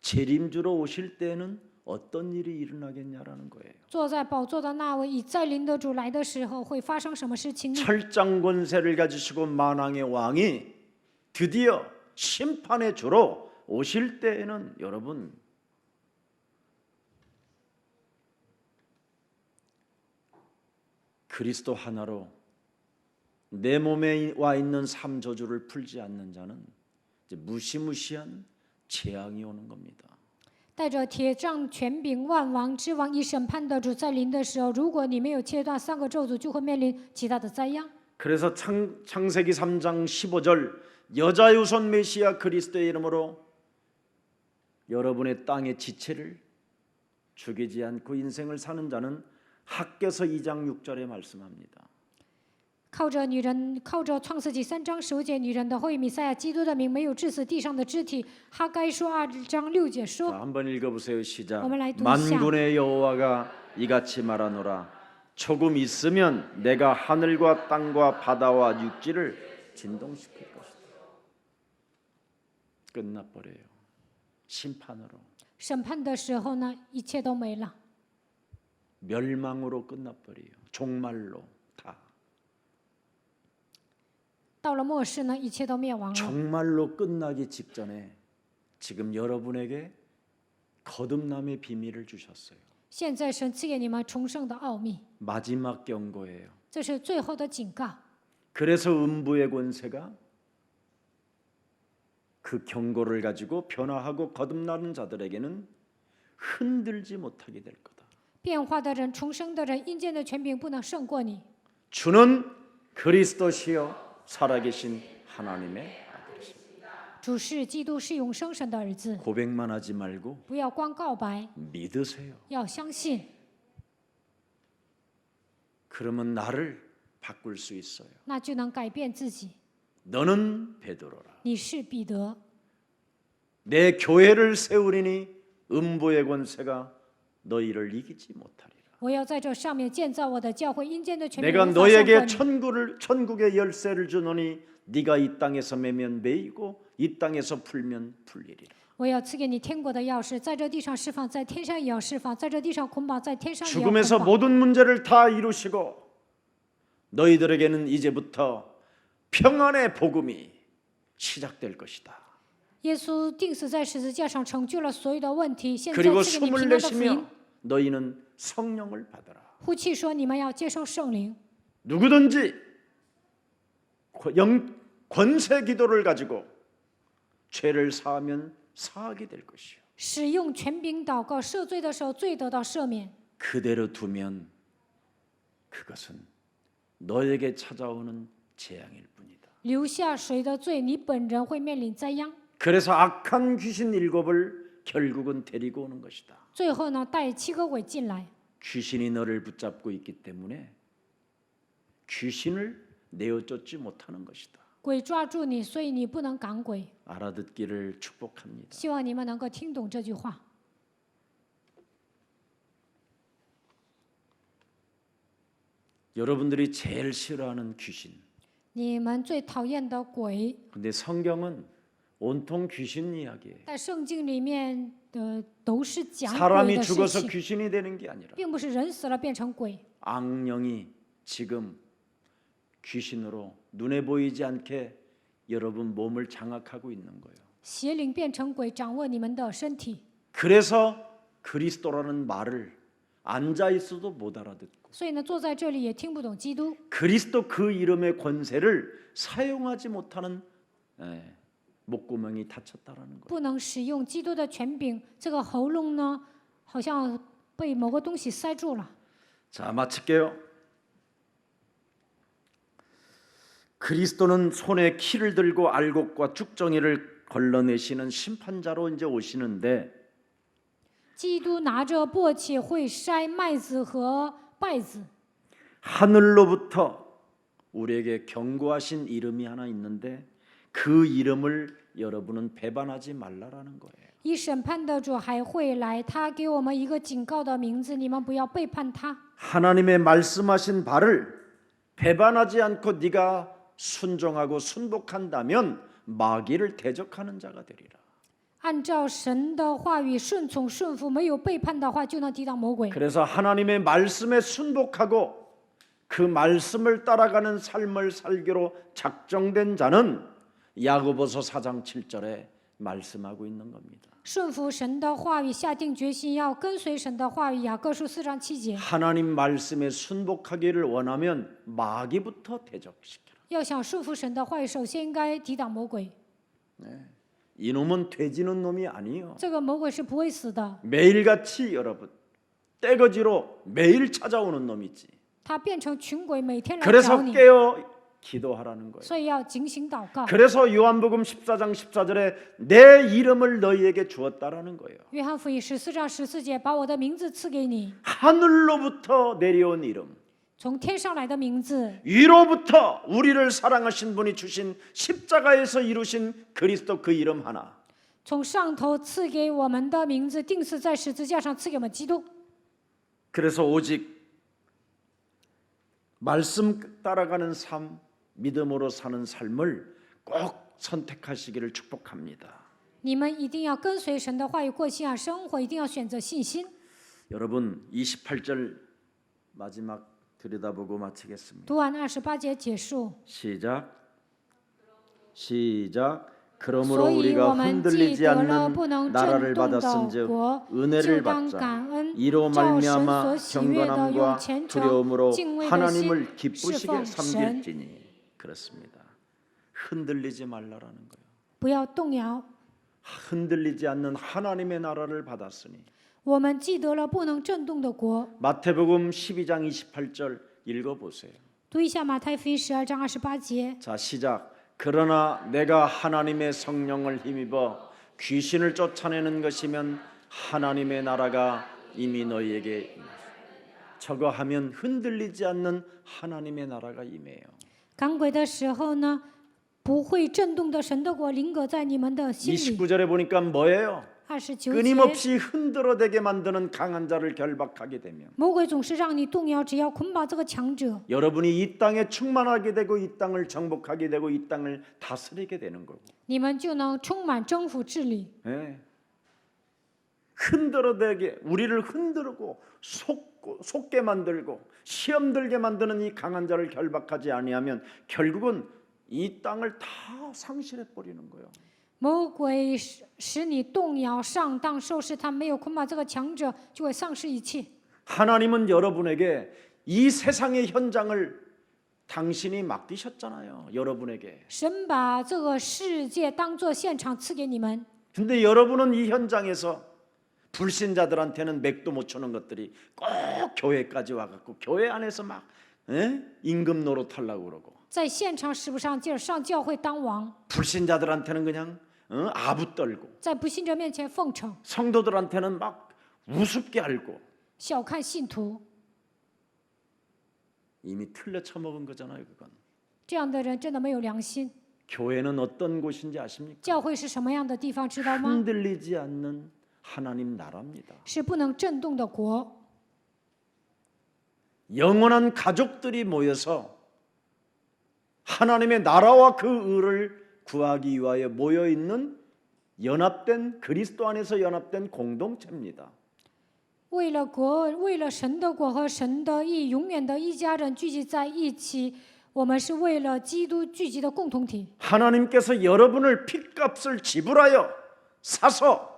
재림주로 오실 때에는 어떤 일이 일어나겠냐라는 거예요. 坐在宝座的那位以再临的主来的时候，会发生什么事情呢？ 철장 권세를 가지시고 만왕의 왕이 드디어 심판의 주로 오실 때에는 여러분 그리스도 하나로 내 몸에 와 있는 삶 저주를 풀지 않는 자는 이제 무시무시한 재앙이 오는 겁니다. 带着铁杖权柄万王之王以审判的主再临的时候，如果你没有切断3个咒诅，就会面临极大的灾殃。 그래서 창세기 3장 15절 여자의 우선 메시아 그리스도의 이름으로 여러분의 땅의 지체를 죽이지 않고 인생을 사는 자는 학개서 2장 6절에 말씀합니다. 靠着创世纪3章15节，女人的后裔弥赛亚基督的名没有致死地上的肢体。哈该书2章6节说 자, 한번 읽어보세요. 시작. 我们来读一下。 만군의 여호와가 이같이 말하노라. 조금 있으면 내가 하늘과 땅과 바다와 육지를 진동시킬 것이다. 끝나버려요. 심판으로. 审判的时候呢，一切都没了， 멸망으로 끝나버려요. 종말로 다. 到了末世呢，一切都灭亡了。 정말로 끝나기 직전에 지금 여러분에게 거듭남의 비밀을 주셨어요. 现在神赐给你们重生的奥秘， 마지막 경고예요. 这是最后的警告。 그래서 음부의 권세가 그 경고를 가지고 변화하고 거듭나는 자들에게는 흔들지 못하게 될 거다. 变化的人、重生的人、阴间的权柄不能胜过你。 주는 그리스도시요 살아계신 하나님의 아들이십니다. 主是基督，是永生神的儿子。 고백만 하지 말고 不要光告白， 믿으세요. 要相信， 그러면 나를 바꿀 수 있어요. 那就能改变自己。 너는 베드로라. 你是彼得， 내 교회를 세우리니 음부의 권세가 너희를 이기지 못하리라. 我要在这上面建造我的教会，阴间的权柄 내가 无法胜过 너에게 你。 천국의 열쇠를 주노니 네가 이 땅에서 매면 매이고 이 땅에서 풀면 풀리리라. 我要赐给你天国的钥匙，在这地上释放，在天上也要释放；在这地上捆绑，在天上也要捆 죽음에서 绑。 모든 문제를 다 이루시고 너희들에게는 이제부터 평안의 복음이 시작될 것이다. 耶稣定死在十字架上，成就了所有的问题。现在 그리고 赐给你 숨을 平安的福音 내쉬며 。 너희는 성령을 받아라. 呼气说：“你们要接受圣灵。 누구든지 권세 기도를 가지고 죄를 사하면 사하게 될 것이요. 使用权柄祷告赦罪的时候，罪得到赦免。 그대로 두면 그것은 너에게 찾아오는 재앙일 뿐이다. 留下谁的罪，你本人会面临灾殃。 그래서 악한 귀신 7을 결국은 데리고 오는 것이다. 最后呢，带7个鬼进来， 귀신이 너를 붙잡고 있기 때문에 귀신을 내어쫓지 못하는 것이다. 鬼抓住你，所以你不能赶鬼。 알아듣기를 축복합니다. 希望你们能够听懂这句话。 여러분들이 제일 싫어하는 귀신. 你们最讨厌的鬼， 근데 성경은 온통 귀신 이야기예요. 在圣经里面的都是讲鬼 사람이 的事 죽어서 情， 귀신이 되는 게 아니라 并不是人死了变成鬼。 악령이 지금 귀신으로 눈에 보이지 않게 여러분 몸을 장악하고 있는 거예요. 邪灵变成鬼，掌握你们的身体。 그래서 그리스도라는 말을 앉아 있어도 못 알아듣고 所以呢，坐在这里也听不懂基督。 그리스도 그 이름의 권세를 사용하지 못하는 목구멍이 닫혔다라는 거예요. 不能使用基督的权柄，这个喉咙呢，好像被某个东西塞住了。 자, 마칠게요. 그리스도는 손에 키를 들고 알곡과 쭉정이를 걸러내시는 심판자로 이제 오시는데 基督拿着簸箕会筛麦子和稗子， 하늘로부터 우리에게 경고하신 이름이 하나 있는데 그 이름을 여러분은 배반하지 말라라는 거예요. 一审判的主还会来，他给我们一个警告的名字，你们不要背叛他。 하나님의 말씀하신 바를 배반하지 않고 네가 순종하고 순복한다면 마귀를 대적하는 자가 되리라. 按照神的话语顺从顺服，没有背叛的话，就能抵挡魔鬼。 그래서 하나님의 말씀에 순복하고 그 말씀을 따라가는 삶을 살기로 작정된 자는 야고보서 4장 7절에 말씀하고 있는 겁니다. 顺服神的话语，下定决心要跟随神的话语。雅各书4章7节， 하나님 말씀에 순복하기를 원하면 마귀부터 대적시켜라. 要想顺服神的话语，首先应该抵挡魔鬼。 이놈은 돼지는 놈이 아니요. 这个魔鬼是不会死的， 매일같이 여러분 떼거지로 매일 찾아오는 놈이지. 他变成群鬼，每天来找 그래서 你， 깨어 기도하라는 거예요. 所以要警醒祷告。 그래서 요한복음 14장 14절에 내 이름을 너희에게 주었다라는 거예요. 约翰福音14章14节，把我的名字赐给你， 하늘로부터 내려온 이름, 从天上来的名字， 위로부터 우리를 사랑하신 분이 주신 십자가에서 이루신 그리스도 그 이름 하나. 从上头赐给我们的名字，定死在十字架上赐给我们基督。 그래서 오직 말씀 따라가는 삶, 믿음으로 사는 삶을 꼭 선택하시기를 축복합니다. 你们一定要跟随神的话语过信仰生活，一定要选择信心。 여러분 28절 마지막 들여다보고 마치겠습니다. 读完28节结束。 시작. 그러므로 所以 우리가 我们既 흔들리지 得了 않는 不能 나라를 震动 받았은즉 的国， 은혜를 就当 받자. 感恩， 이로 照神 말미암아 所喜悦的，用 경건함과 虔诚、 두려움으로 敬畏的心 하나님을 侍 기쁘시게 奉神， 섬길지니. 그렇습니다. 흔들리지 말라라는 거예요. 不要动摇。 흔들리지 않는 하나님의 나라를 받았으니. 我们既得了不能震动的国。 마태복음 12장 28절 읽어보세요. 读一下马太福音12章28节。 자, 시작. 그러나 내가 하나님의 성령을 힘입어 귀신을 쫓아내는 것이면 하나님의 나라가 이미 너희에게 저거 하면 흔들리지 않는 하나님의 나라가 임해요. 赶鬼的时候呢，不会震动的神的国临格在你们的心里。 29절에 보니까 뭐예요? 29节， 끊임없이 흔들어대게 만드는 강한 자를 결박하게 되면 魔鬼总是让你动摇，只要捆绑这个强者， 여러분이 이 땅에 충만하게 되고 이 땅을 정복하게 되고 이 땅을 다스리게 되는 거고. 你们就能充满征服治理。 예. 흔들어대게 우리를 흔들고 속게 만들고 시험 들게 만드는 이 강한 자를 결박하지 아니하면 결국은 이 땅을 다 상실해 버리는 거예요. 魔鬼使你动摇上当受试探，没有捆绑这个强者，就会丧失一切。 하나님은 여러분에게 이 세상의 현장을 당신이 맡기셨잖아요. 여러분에게. 神把这个世界当作现场赐给你们， 근데 여러분은 이 현장에서 불신자들한테는 맥도 못 추는 것들이 꼭 교회까지 와갖고 교회 안에서 막 임금 노릇하려고 그러고 在现场使不上劲儿，上教会当王， 불신자들한테는 그냥 아부 떨고 在不信者面前奉承， 성도들한테는 막 우습게 알고 小看信徒， 이미 틀려 쳐먹은 거잖아요. 그건. 这样的人真的没有良心。 교회는 어떤 곳인지 아십니까? 教会是什么样的地方，知道吗？ 흔들리지 않는 하나님 나라입니다. 是不能震动的国， 영원한 가족들이 모여서 하나님의 나라와 그 의를 구하기 위하여 모여 있는 연합된 그리스도 안에서 연합된 공동체입니다. 为了国，为了神的国和神的义，永远的一家人聚集在一起。我们是为了基督聚集的共同体。 하나님께서 여러분을 핏값을 지불하여 사서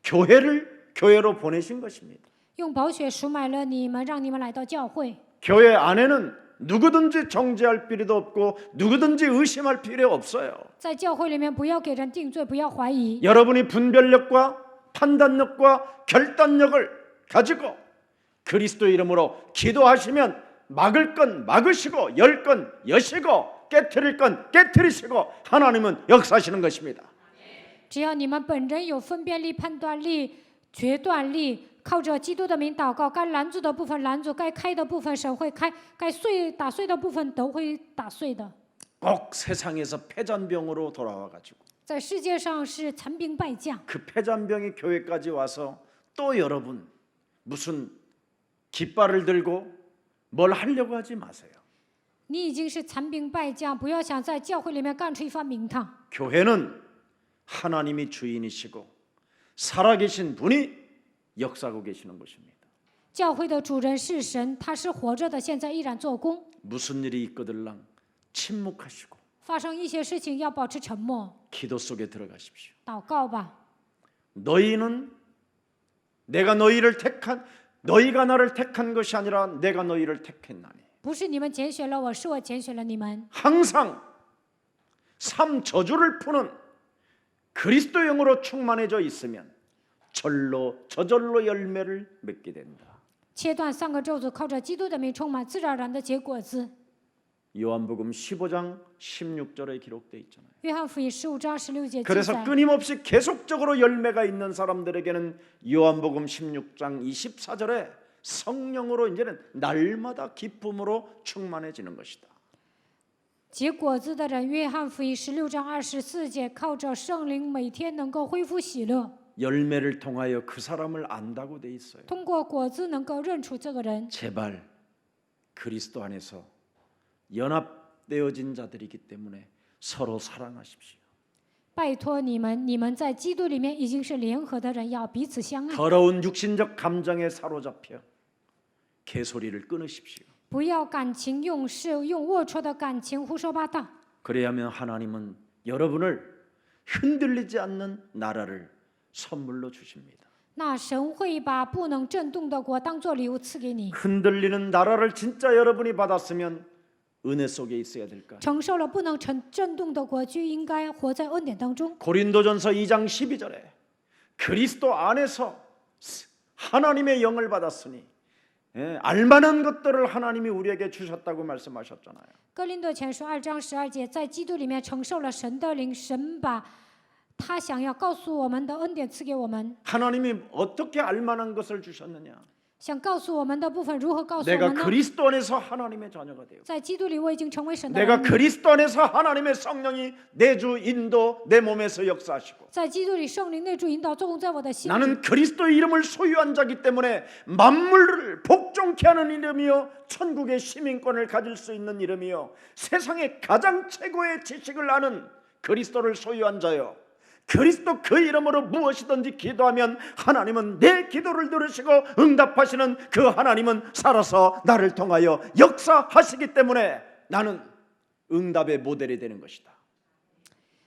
교회로 보내신 것입니다. 用宝血赎买了你们，让你们来到教会。 교회 안에는 누구든지 정죄할 필요도 없고 누구든지 의심할 필요 없어요. 在教会里面，不要给人定罪，不要怀疑。 여러분이 분별력과 판단력과 결단력을 가지고 그리스도 이름으로 기도하시면 막을 건 막으시고 열 건 여시고 깨트릴 건 깨트리시고 하나님은 역사하시는 것입니다. 只要你们本人有分辨力、判断力、决断力，靠着基督的名祷告，该拦阻的部分拦阻，该开的部分神会开，该打碎的部分都会打碎的。 꼭 세상에서 패잔병으로 돌아와 가지고 在世界上是残兵败将， 그 패잔병이 교회까지 와서 또 여러분 무슨 깃발을 들고 뭘 하려고 하지 마세요. 你已经是残兵败将，不要想在教会里面干出一番名堂。 교회는 하나님이 주인이시고 살아계신 분이 역사하고 계시는 것입니다. 教会的主人是神，他是活着的，现在依然做工。 무슨 일이 있거들랑 침묵하시고 发生一些事情要保持沉默， 기도 속에 들어가십시오. 祷告吧。 너희는 너희가 나를 택한 것이 아니라 내가 너희를 택했나니. 不是你们拣选了我，是我拣选了你们。 항상 삶 저주를 푸는 그리스도 영으로 충만해져 있으면 저절로 열매를 맺게 된다. 切断三个咒诅，靠着基督的名充满，自然而然的结果子。 요한복음 15장 16절에 기록되어 있잖아요. 约翰福音15章16节记 그래서 载。 끊임없이 계속적으로 열매가 있는 사람들에게는 요한복음 16장 24절에 성령으로 이제는 날마다 기쁨으로 충만해지는 것이다. 结果子的人，约翰福音16章24节，靠着圣灵每天能够恢复喜乐， 열매를 통하여 그 사람을 안다고 돼 있어요. 通过果子能够认出这个人。 제발 그리스도 안에서 연합되어진 자들이기 때문에 서로 사랑하십시오. 拜托你们，你们在基督里面已经是联合的人，要彼此相爱， 더러운 육신적 감정에 사로잡혀 개소리를 끊으십시오. 不要感情用事，用龌龊的感情胡说八道。 그래야면 하나님은 여러분을 흔들리지 않는 나라를 선물로 주십니다. 那神会把不能震动的国当作礼物赐给你。 흔들리는 나라를 진짜 여러분이 받았으면 은혜 속에 있어야 될까? 承受了不能震动的国，就应该活在恩典当中。 고린도전서 2장 12절에 그리스도 안에서 하나님의 영을 받았으니 알만한 것들을 하나님이 우리에게 주셨다고 말씀하셨잖아요. 哥林多前书2章12节，在基督里面承受了神的灵，神把他想要告诉我们的恩典赐给我们。 하나님이 어떻게 알만한 것을 주셨느냐? 想告诉我们的部分，如何告诉我 내가 们呢？ 그리스도 안에서 하나님의 자녀가 되었고 在基督里，我已经成为神的 내가 儿女。 그리스도 안에서 하나님의 성령이 내주 인도 내 몸에서 역사하시고 在基督里，圣灵内住引导作用在我的心里。 나는 그리스도 이름을 소유한 자기 때문에 만물을 복종케 하는 이름이요 천국의 시민권을 가질 수 있는 이름이요 세상의 가장 최고의 지식을 아는 그리스도를 소유한 자요 그리스도 그 이름으로 무엇이든지 기도하면 하나님은 내 기도를 들으시고 응답하시는 그 하나님은 살아서 나를 통하여 역사하시기 때문에 나는 응답의 모델이 되는 것이다.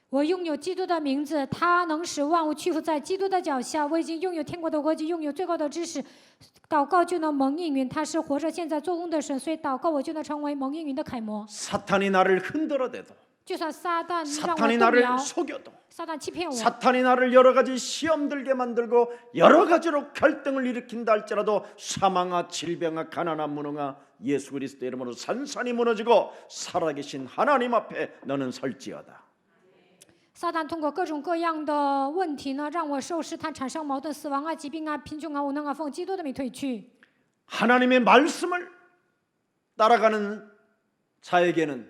我拥有基督的名字，他能使万物屈服在基督的脚下。我已经拥有天国的国际，拥有最高的知识。祷告就能蒙应允，他是活着现在做工的神，所以祷告我就能成为蒙应允的楷模。 사탄이 나를 흔들어대도 就算撒旦让我 사탄이 动 나를 摇， 속여도 撒旦欺骗我， 사탄이 나를 여러 가지 시험 들게 만들고 여러 가지로 갈등을 일으킨다 할지라도 사망아 질병아 가난아 무능아 예수 그리스도 이름으로 산산이 무너지고 살아계신 하나님 앞에 너는 설지어다. 撒旦通过各种各样的问题呢，让我受试探，产生矛盾、死亡啊、疾病啊、贫穷啊、无能啊，奉基督的名退去。 하나님의 말씀을 따라가는 자에게는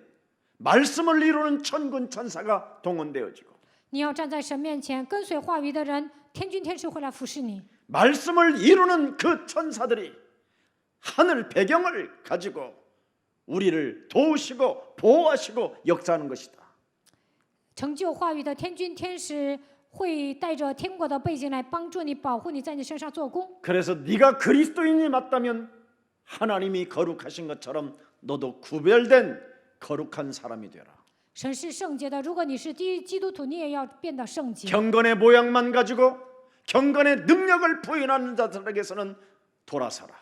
말씀을 이루는 천군 천사가 동원되어지고 你要站在神面前，跟随话语的人，天军天使会来服侍你。 말씀을 이루는 그 천사들이 하늘 배경을 가지고 우리를 도우시고 보호하시고 역사하는 것이다. 成就话语的天军天使会带着天国的背景来帮助你、保护你，在你身上做工。 그래서 네가 그리스도인이 맞다면 하나님이 거룩하신 것처럼 너도 구별된 거룩한 사람이 되라. 神是圣洁的，如果你是基督徒，你也要变得圣洁。 경건의 모양만 가지고 경건의 능력을 부인하는 자들에게서는 돌아서라.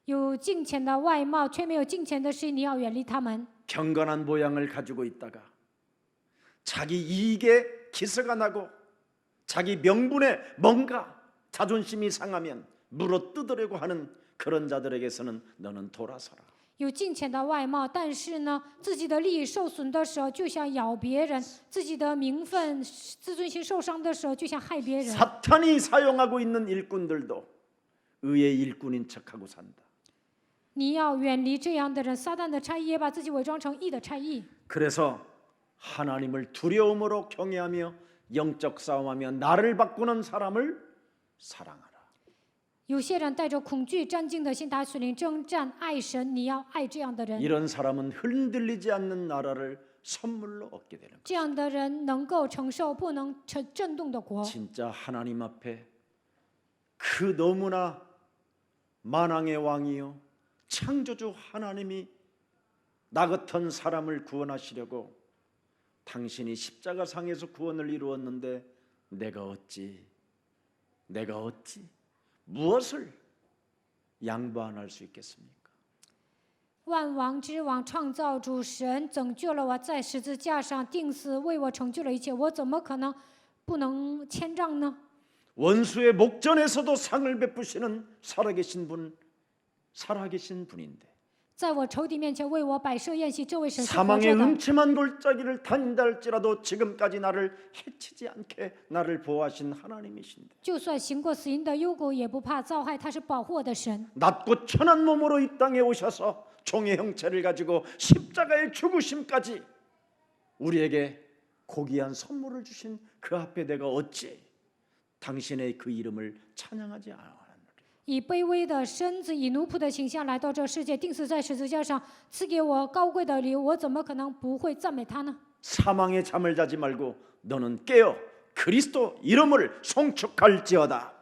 有敬虔的外貌，却没有敬虔的心，你要远离他们。 경건한 모양을 가지고 있다가 자기 이익에 기스가 나고 자기 명분에 뭔가 자존심이 상하면 물어 뜯으려고 하는 그런 자들에게서는 너는 돌아서라. 有敬虔的外貌，但是呢，自己的利益受损的时候，就想咬别人；自己的名分、自尊心受伤的时候，就想害别人。 사탄이 사용하고 있는 일꾼들도 의의 일꾼인 척하고 산다. 你要远离这样的人，撒旦的差役也把自己伪装成义的差役。 그래서 하나님을 두려움으로 경외하며 영적 싸움하며 나를 바꾸는 사람을 사랑하라. 有些人带着恐惧、战兢的心打属灵征战，爱神，你要爱这样的人。 이런 사람은 흔들리지 않는 나라를 선물로 얻게 되는 거예요. 这样的人能够承受不能震动的国。 진짜 하나님 앞에 그 너무나 만왕의 왕이요 창조주 하나님이 나 같은 사람을 구원하시려고 당신이 십자가상에서 구원을 이루었는데 내가 어찌 무엇을 양보 안 할 수 있겠습니까? 万王之王、创造主神拯救了我，在十字架上定死，為我成就了一切，我怎么可能不能谦让呢？ 원수의 목전에서도 상을 베푸시는 살아계신 분인데 在我仇敌面前为我摆设宴席，这位神是活 사망의 着的。 음침한 골짜기를 다닌다 할지라도 지금까지 나를 해치지 않게 나를 보호하신 하나님이신데 就算行过死荫的幽谷，也不怕遭害，他是保护我的神。 낮고 천한 몸으로 이 땅에 오셔서 종의 형체를 가지고 십자가의 죽으심까지 우리에게 고귀한 선물을 주신 그 앞에 내가 어찌 당신의 그 이름을 찬양하지 않았느냐. 以卑微的身子，以奴仆的形象来到这世界，钉死在十字架上，赐给我高贵的礼物，我怎么可能不会赞美他呢？ 사망의 잠을 자지 말고 너는 깨어 그리스도 이름을 송축할지어다.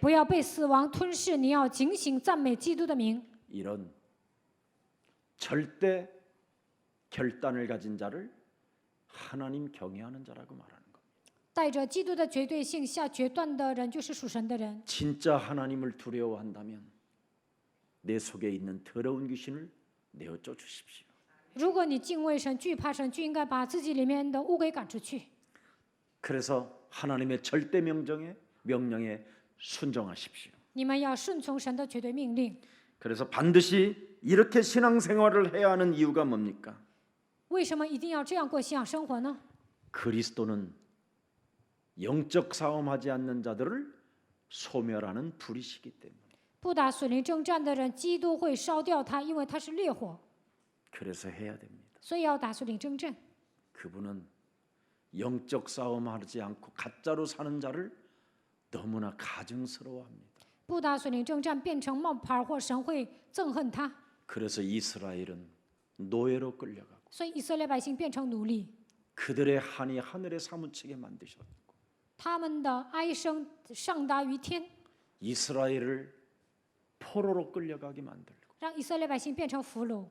不要被死亡吞噬，你要警醒赞美基督的名。 이런 절대 결단을 가진 자를 하나님 경외하는 자라고 말하는 겁니다. 带着基督的绝对性下决断的人，就是属神的人。 진짜 하나님을 두려워한다면 내 속에 있는 더러운 귀신을 내어 쫓으십시오. 如果你敬畏神、惧怕神，就应该把自己里面的污鬼赶出去。 그래서 하나님의 절대 명령에 순종하십시오. 你们要顺从神的绝对命令。 그래서 반드시 이렇게 신앙생활을 해야 하는 이유가 뭡니까? 为什么一定要这样过信仰生活呢？ 그리스도는 영적 싸움하지 않는 자들을 소멸하는 불이시기 때문에. 不打属灵征战的人，基督会烧掉他，因为他是烈火， 그래서 해야 됩니다. 所以要打属灵征战。 그분은 영적 싸움하지 않고 가짜로 사는 자를 너무나 가증스러워합니다. 不打属灵征战变成冒牌货，神会憎恨他， 그래서 이스라엘은 노예로 끌려가고 所以以色列百姓变成奴隶， 그들의 한이 하늘에 사무치게 만드셨고 他们的哀声上达于天， 이스라엘을 포로로 끌려가게 만들고 让以色列百姓变成俘虏。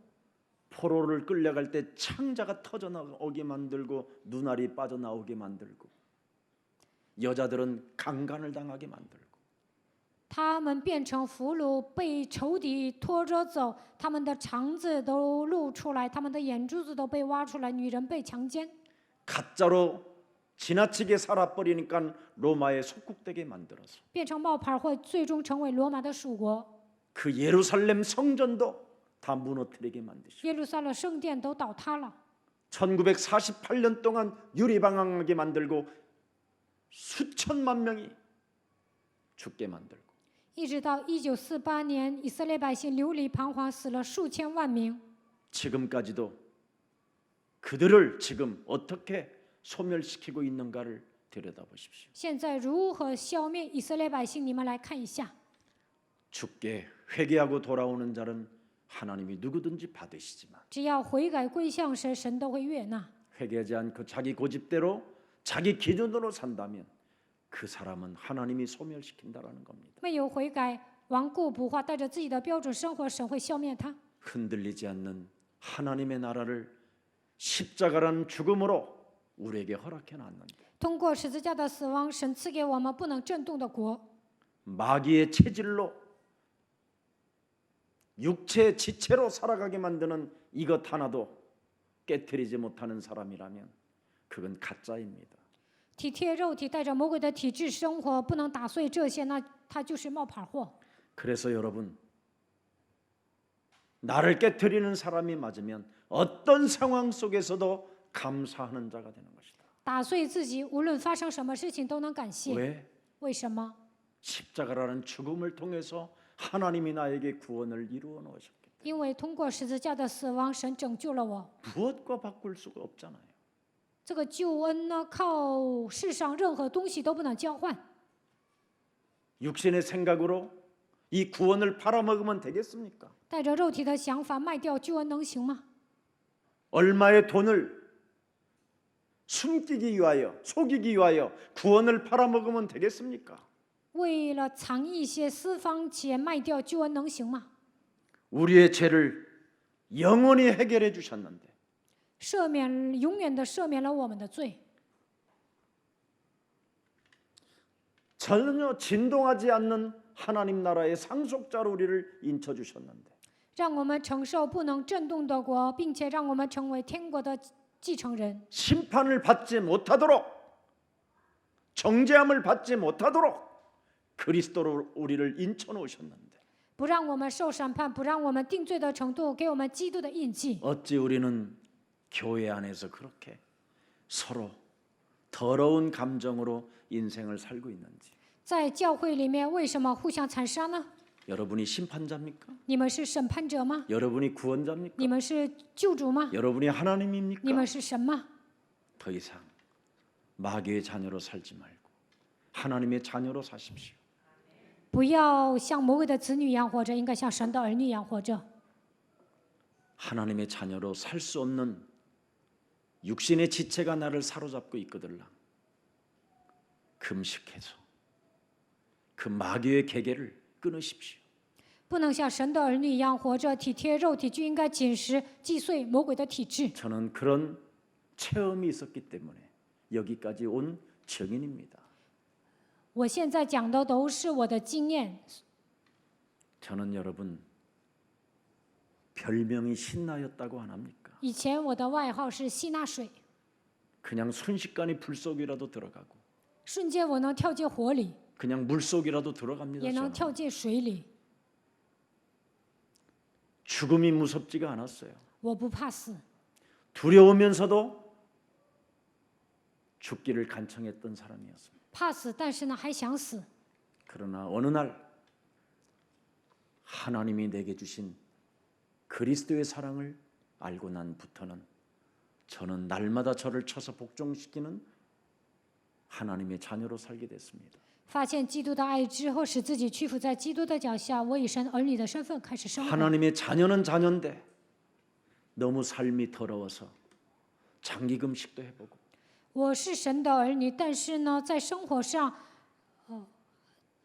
포로를 끌려갈 때 창자가 터져 나오게 만들고 눈알이 빠져나오게 만들고 여자들은 강간을 당하게 만들고 他们变成俘虏，被仇敌拖着走，他们的肠子都露出来，他们的眼珠子都被挖出来，女人被强奸， 가짜로 지나치게 살아버리니까 로마에 속국되게 만들어서 变成冒牌货，最终成为罗马的属国。 그 예루살렘 성전도 다 무너뜨리게 만드시고 耶路撒冷圣殿都倒塌了， 1948년 동안 유리방황하게 만들고 수천만 명이 죽게 만들고 一直到1948年，以色列百姓流离彷徨，死了数千万名。 지금까지도 그들을 지금 어떻게 소멸시키고 있는가를 들여다보십시오. 现在如何消灭以色列百姓？你们来看一下。 주께 회개하고 돌아오는 자는 하나님이 누구든지 받으시지만 只要悔改归向神，神都会悦纳。 회개하지 않고 자기 고집대로 자기 기준으로 산다면 그 사람은 하나님이 소멸시킨다라는 겁니다. 没有悔改，顽固不化，带着自己的标准生活，神会消灭他。 흔들리지 않는 하나님의 나라를 십자가라는 죽음으로 우리에게 허락해 놨는데 通过十字架的死亡，神赐给我们不能震动的国。 마귀의 체질로 육체 지체로 살아가게 만드는 이것 하나도 깨트리지 못하는 사람이라면 그건 가짜입니다. 体贴肉体，带着魔鬼的体质生活，不能打碎这些，那他就是冒牌货。 그래서 여러분 나를 깨트리는 사람이 맞으면 어떤 상황 속에서도 감사하는 자가 되는 것이다. 打碎自己，无论发生什么事情都能感谢。 왜? 为什么？ 십자가라는 죽음을 통해서 하나님이 나에게 구원을 이루어 놓으셨기 因为通过十字架的死亡，神拯救了我。 무엇과 바꿀 수가 없잖아요. 这个救恩呢，靠世上任何东西都不能交换。 육신의 생각으로 이 구원을 팔아먹으면 되겠습니까? 带着肉体的想法卖掉救恩能行吗？ 얼마의 돈을 숨기기 위하여 속이기 위하여 구원을 팔아먹으면 되겠습니까? 为了藏一些私房钱卖掉救恩能行吗？ 우리의 죄를 영원히 해결해 주셨는데 赦免，永远的赦免了我们的罪， 전혀 진동하지 않는 하나님 나라의 상속자로 우리를 인쳐 주셨는데 让我们承受不能震动的国，并且让我们成为天国的继承人， 심판을 받지 못하도록 정죄함을 받지 못하도록 그리스도로 우리를 인쳐 놓으셨는데 不让我们受审判，不让我们定罪的程度，给我们基督的印记。 어찌 우리는 교회 안에서 그렇게 서로 더러운 감정으로 인생을 살고 있는지 在教会里面，为什么互相残杀呢？ 여러분이 심판자입니까? 你们是审判者吗？ 여러분이 구원자입니까? 你们是救主吗？ 여러분이 你 하나님입니까? 们是神吗？ 더 이상 마귀의 자녀로 살지 말고 하나님의 자녀로 사십시오. 不要像魔鬼的子女一样活着，应该像神的儿女一样活着。 하나님의 자녀로 살 수 없는 육신의 지체가 나를 사로잡고 있거들라. 금식해서 그 마귀의 계계를 끊으십시오. 不能像神的儿女一样活着，体贴肉体，就应该禁食，击碎魔鬼的体质。 저는 그런 체험이 있었기 때문에 여기까지 온 증인입니다. 我现在讲的都是我的经验。 저는 여러분 별명이 신나였다고 안 합니까? 以前我的外号是希纳水， 그냥 순식간에 불 속이라도 들어가고 瞬间我能跳进火里， 그냥 물 속이라도 들어갑니다. 也能 저는. 跳进水里。 죽음이 무섭지가 않았어요. 我不怕死， 두려우면서도 죽기를 간청했던 사람이었습니다. 怕死，但是呢还想死。 그러나 어느 날 하나님이 내게 주신 그리스도의 사랑을 알고 난부터는 저는 날마다 저를 쳐서 복종시키는 하나님의 자녀로 살게 됐습니다. 发现基督的爱之后，使自己屈服在基督的脚下，我以神儿女的身份开始生活。 하나님의 자녀는 자녀인데 너무 삶이 더러워서 장기금식도 해보고 我是神的儿女，但是呢，在生活上，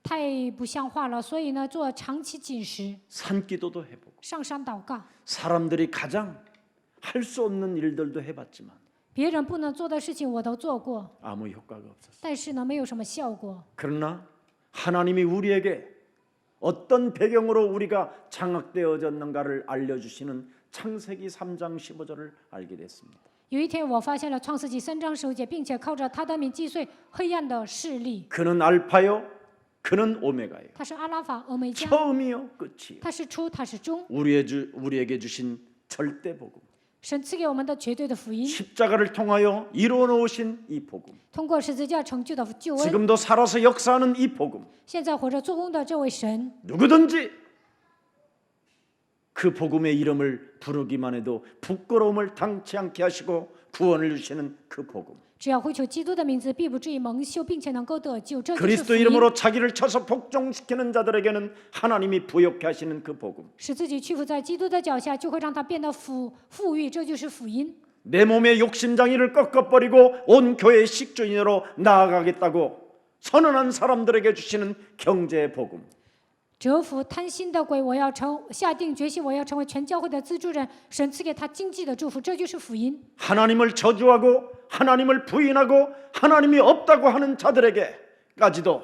太不像话了，所以呢，做长期禁食， 산기도도 해보고 上山祷告。 사람들이 가장 할 수 없는 일들도 해봤지만 别人不能做的事情我都做过， 아무 효과가 없었어요. 但是呢，没有什么效果。 그러나 하나님이 우리에게 어떤 배경으로 우리가 장악되어졌는가를 알려주시는 창세기 3장 15절을 알게 됐습니다. 有一天，我发现了创世纪3章15节，并且靠着他的名击碎黑暗的势力。 그는 알파요, 그는 오메가요. 他是阿拉法、欧美加， 처음이요, 끝이요. 他是初，他是终。 우리에게 주신 절대 복음. 神赐给我们的绝对的福音， 십자가를 통하여 이루어 놓으신 이 복음. 通过十字架成就的救恩。 지금도 살아서 역사하는 이 복음. 现在活着做工的这位神， 누구든지 그 복음의 이름을 부르기만 해도 부끄러움을 당치 않게 하시고 구원을 주시는 그 복음. 只要呼求基督的名字，必不至于蒙羞，并且能够得救。这就是福 그리스도 音。 이름으로 자기를 쳐서 복종시키는 자들에게는 하나님이 부욕케 하시는 그 복음. 使自己屈服在基督的脚下，就会让他变得富裕，这就是福音。 내 몸의 욕심장애를 꺾어버리고 온 교회의 식주인으로 나아가겠다고 선언한 사람들에게 주시는 경제의 복음. 折服贪心的鬼，我要下定决心，我要成为全教会的资助人。神赐给他经济的祝福，这就是福音。 하나님을 저주하고 하나님을 부인하고 하나님이 없다고 하는 자들에게까지도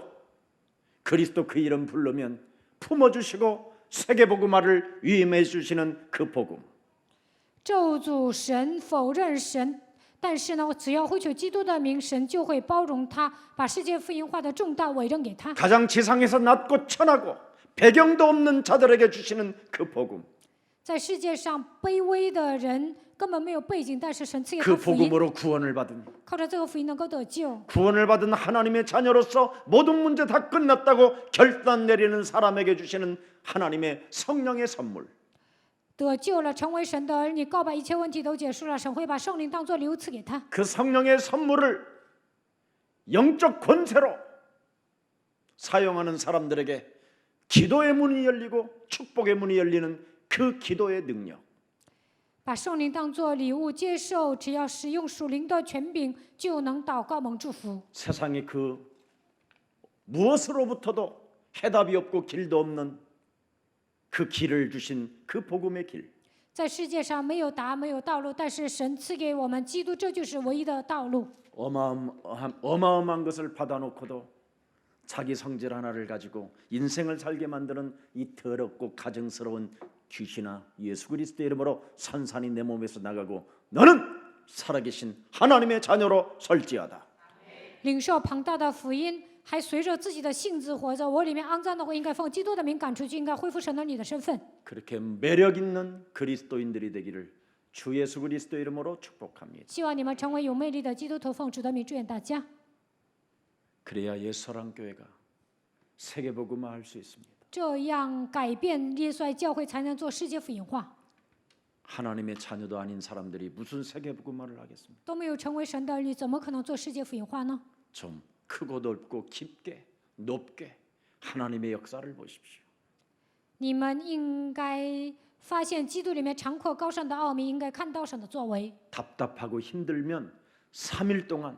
그리스도 그 이름 부르면 품어주시고 세계복음화를 위임해 주시는 그 복음. 咒诅神，否认神，但是呢，只要呼求基督的名，神就会包容他，把世界福音化的重担委任给他。 가장 지상에서 낮고 천하고 배경도 없는 자들에게 주시는 그 복음. 在世界上卑微的人根本没有背景，但是神赐给他 그 福音， 복음으로 구원을 받은 靠着这个福音能够得救。 구원을 받은 하나님의 자녀로서 모든 문제 다 끝났다고 결단 내리는 사람에게 주시는 하나님의 성령의 선물. 得救了，成为神的儿女，告白一切问题都结束了，神会把圣灵当作礼物赐给他。 그 성령의 선물을 영적 권세로 사용하는 사람들에게 기도의 문이 열리고 축복의 문이 열리는 그 기도의 능력. 把圣灵当作礼物接受，只要使用属灵的权柄，就能祷告蒙祝福。 세상에 그 무엇으로부터도 해답이 없고 길도 없는 그 길을 주신 그 복음의 길. 在世界上没有答案，没有道路，但是神赐给我们基督，这就是唯一的道路。 어마어마한 것을 받아놓고도 자기 성질 하나를 가지고 인생을 살게 만드는 이 더럽고 가증스러운 귀신아 예수 그리스도의 이름으로 산산이 내 몸에서 나가고 너는 살아계신 하나님의 자녀로 설지어다. 领受庞大的福音，还随着自己的性子活着。我里面肮脏的，我应该奉基督的名赶出去，应该恢复神儿女的身份。 그렇게 매력 있는 그리스도인들이 되기를 주 예수 그리스도 이름으로 축복합니다. 希望你们成为有魅力的基督徒，奉主的名祝愿大家。 그래야 예수사랑교회가 세계복음화할 수 있습니다. 这样改变耶稣爱教会，才能做世界福音化。 하나님의 자녀도 아닌 사람들이 무슨 세계복음화를 하겠습니까? 都没有成为神的儿女，怎么可能做世界福音化呢？ 좀 크고 넓고 깊게 높게 하나님의 역사를 보십시오. 你们应该发现基督里面长阔高尚的奥秘，应该看到神的作为。 답답하고 힘들면 3일 동안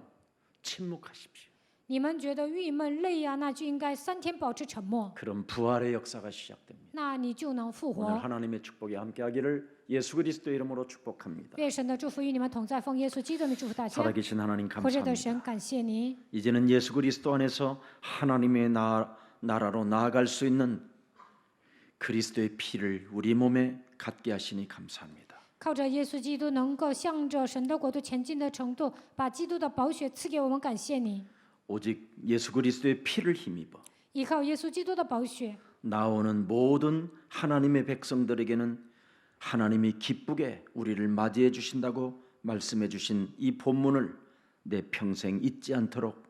침묵하십시오. 你们觉得郁闷累啊，那就应该3天保持沉默， 그럼 부활의 역사가 시작됩니다. 那你就能复 오늘 活。 하나님의 축복이 함께하기를 예수 그리스도 이름으로 축복합니다. 愿神的祝福与你们同在，奉耶稣基督的名祝福大家。 살아계신 하나님 活着的 감사합니다. 神，感谢你。 이제는 예수 그리스도 안에서 하나님의 나라로 나아갈 수 있는 그리스도의 피를 우리 몸에 갖게 하시니 감사합니다. 靠着耶稣基督，能够向着神的国度前进的程度，把基督的宝血赐给我们，感谢你。 오직 예수 그리스도의 피를 힘입어 依靠耶稣基督的宝血， 나오는 모든 하나님의 백성들에게는 하나님이 기쁘게 우리를 맞이해 주신다고 말씀해 주신 이 본문을 내 평생 잊지 않도록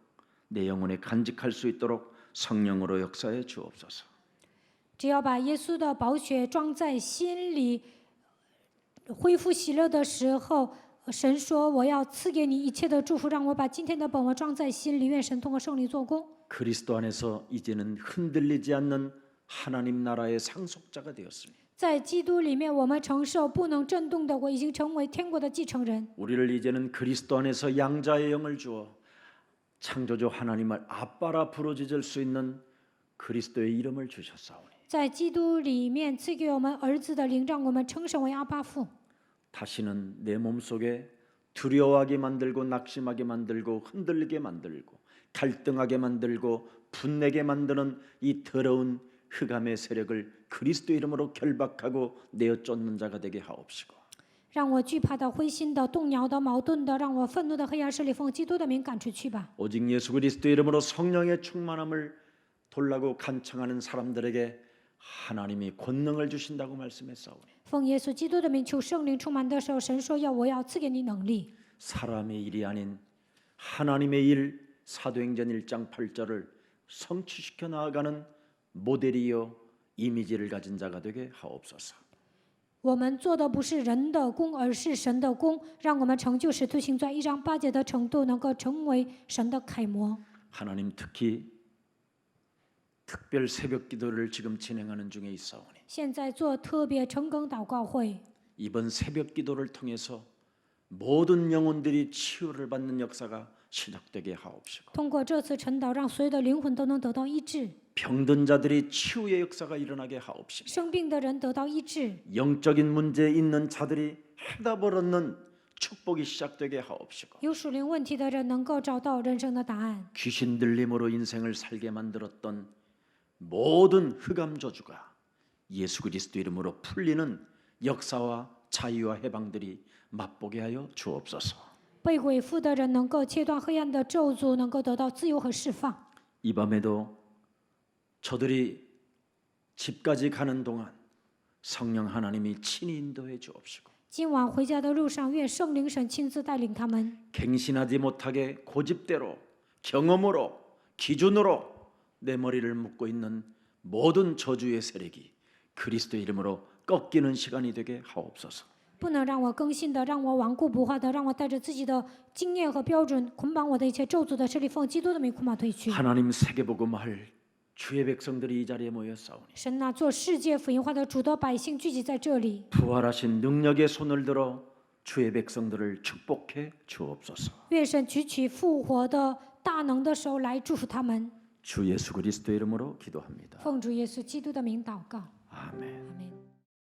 내 영혼에 간직할 수 있도록 성령으로 역사해 주옵소서. 只要把耶稣的宝血装在心里，恢复喜乐的时候，神说：“我要赐给你一切的祝福，让我把今天的本文装在心里。愿神通过圣灵做工。 그리스도 안에서 이제는 흔들리지 않는 하나님 나라의 상속자가 되었습니다. 在基督里面，我们承受不能震动的，我已经成为天国的继承人。 우리를 이제는 그리스도 안에서 양자의 영을 주어 창조주 하나님을 아빠라 부르짖을 수 있는 그리스도의 이름을 주셨사오니 在基督里面赐给我们儿子的灵，让我们称神为阿爸父。 다시는 내 몸속에 두려워하게 만들고 낙심하게 만들고 흔들리게 만들고 갈등하게 만들고 분내게 만드는 이 더러운 흑암의 세력을 그리스도 이름으로 결박하고 내어 쫓는 자가 되게 하옵시고 让我惧怕的、灰心的、动摇的、矛盾的，让我愤怒的黑暗势力奉基督的名赶出去吧。 오직 예수 그리스도 이름으로 성령의 충만함을 돌라고 간청하는 사람들에게 하나님이 권능을 주신다고 말씀했사오니 奉耶稣基督的名，求圣灵充满的时候，神说我要赐给你能力。 사람의 일이 아닌 하나님의 일 사도행전 1장 8절을 성취시켜 나아가는 모델이요 이미지를 가진 자가 되게 하옵소서. 我们做的不是人的功，而是神的功，让我们成就使徒行传1章8节的程度，能够成为神的楷模。 하나님 특히 특별 새벽 기도를 지금 진행하는 중에 있사오니 现在做特别晨更祷告会， 이번 새벽 기도를 통해서 모든 영혼들이 치유를 받는 역사가 시작되게 하옵시고 通过这次晨祷，让所有的灵魂都能得到医治， 병든 자들이 치유의 역사가 일어나게 하옵시고 生病的人得到医治， 영적인 문제에 있는 자들이 해답을 얻는 축복이 시작되게 하옵시고 有属灵问题的人能够找到人生的答案。 귀신 들림으로 인생을 살게 만들었던 모든 흑암 저주가 예수 그리스도 이름으로 풀리는 역사와 자유와 해방들이 맛보게 하여 주옵소서. 被鬼附的人能够切断黑暗的咒诅，能够得到自由和释放。 이 밤에도 저들이 집까지 가는 동안 성령 하나님이 친히 인도해 주옵시고 今晚回家的路上，愿圣灵神亲自带领他们， 갱신하지 못하게 고집대로 경험으로 기준으로 내 머리를 묶고 있는 모든 저주의 세력이 그리스도 이름으로 꺾이는 시간이 되게 하옵소서. 不能让我更新的，让我顽固不化的，让我带着自己的经验和标准捆绑我的一切咒诅的势力，奉基督的名捆绑退去。 하나님 세계복음할 주의 백성들이 이 자리에 모였사오니 神呐、做世界福音化的主的百姓聚集在这里， 부활하신 능력의 손을 들어 주의 백성들을 축복해 주옵소서. 愿神举起复活的大能的手来祝福他们。 주 예수 그리스도 이름으로 기도합니다. 奉主耶稣基督的名祷告， 아멘. 阿门。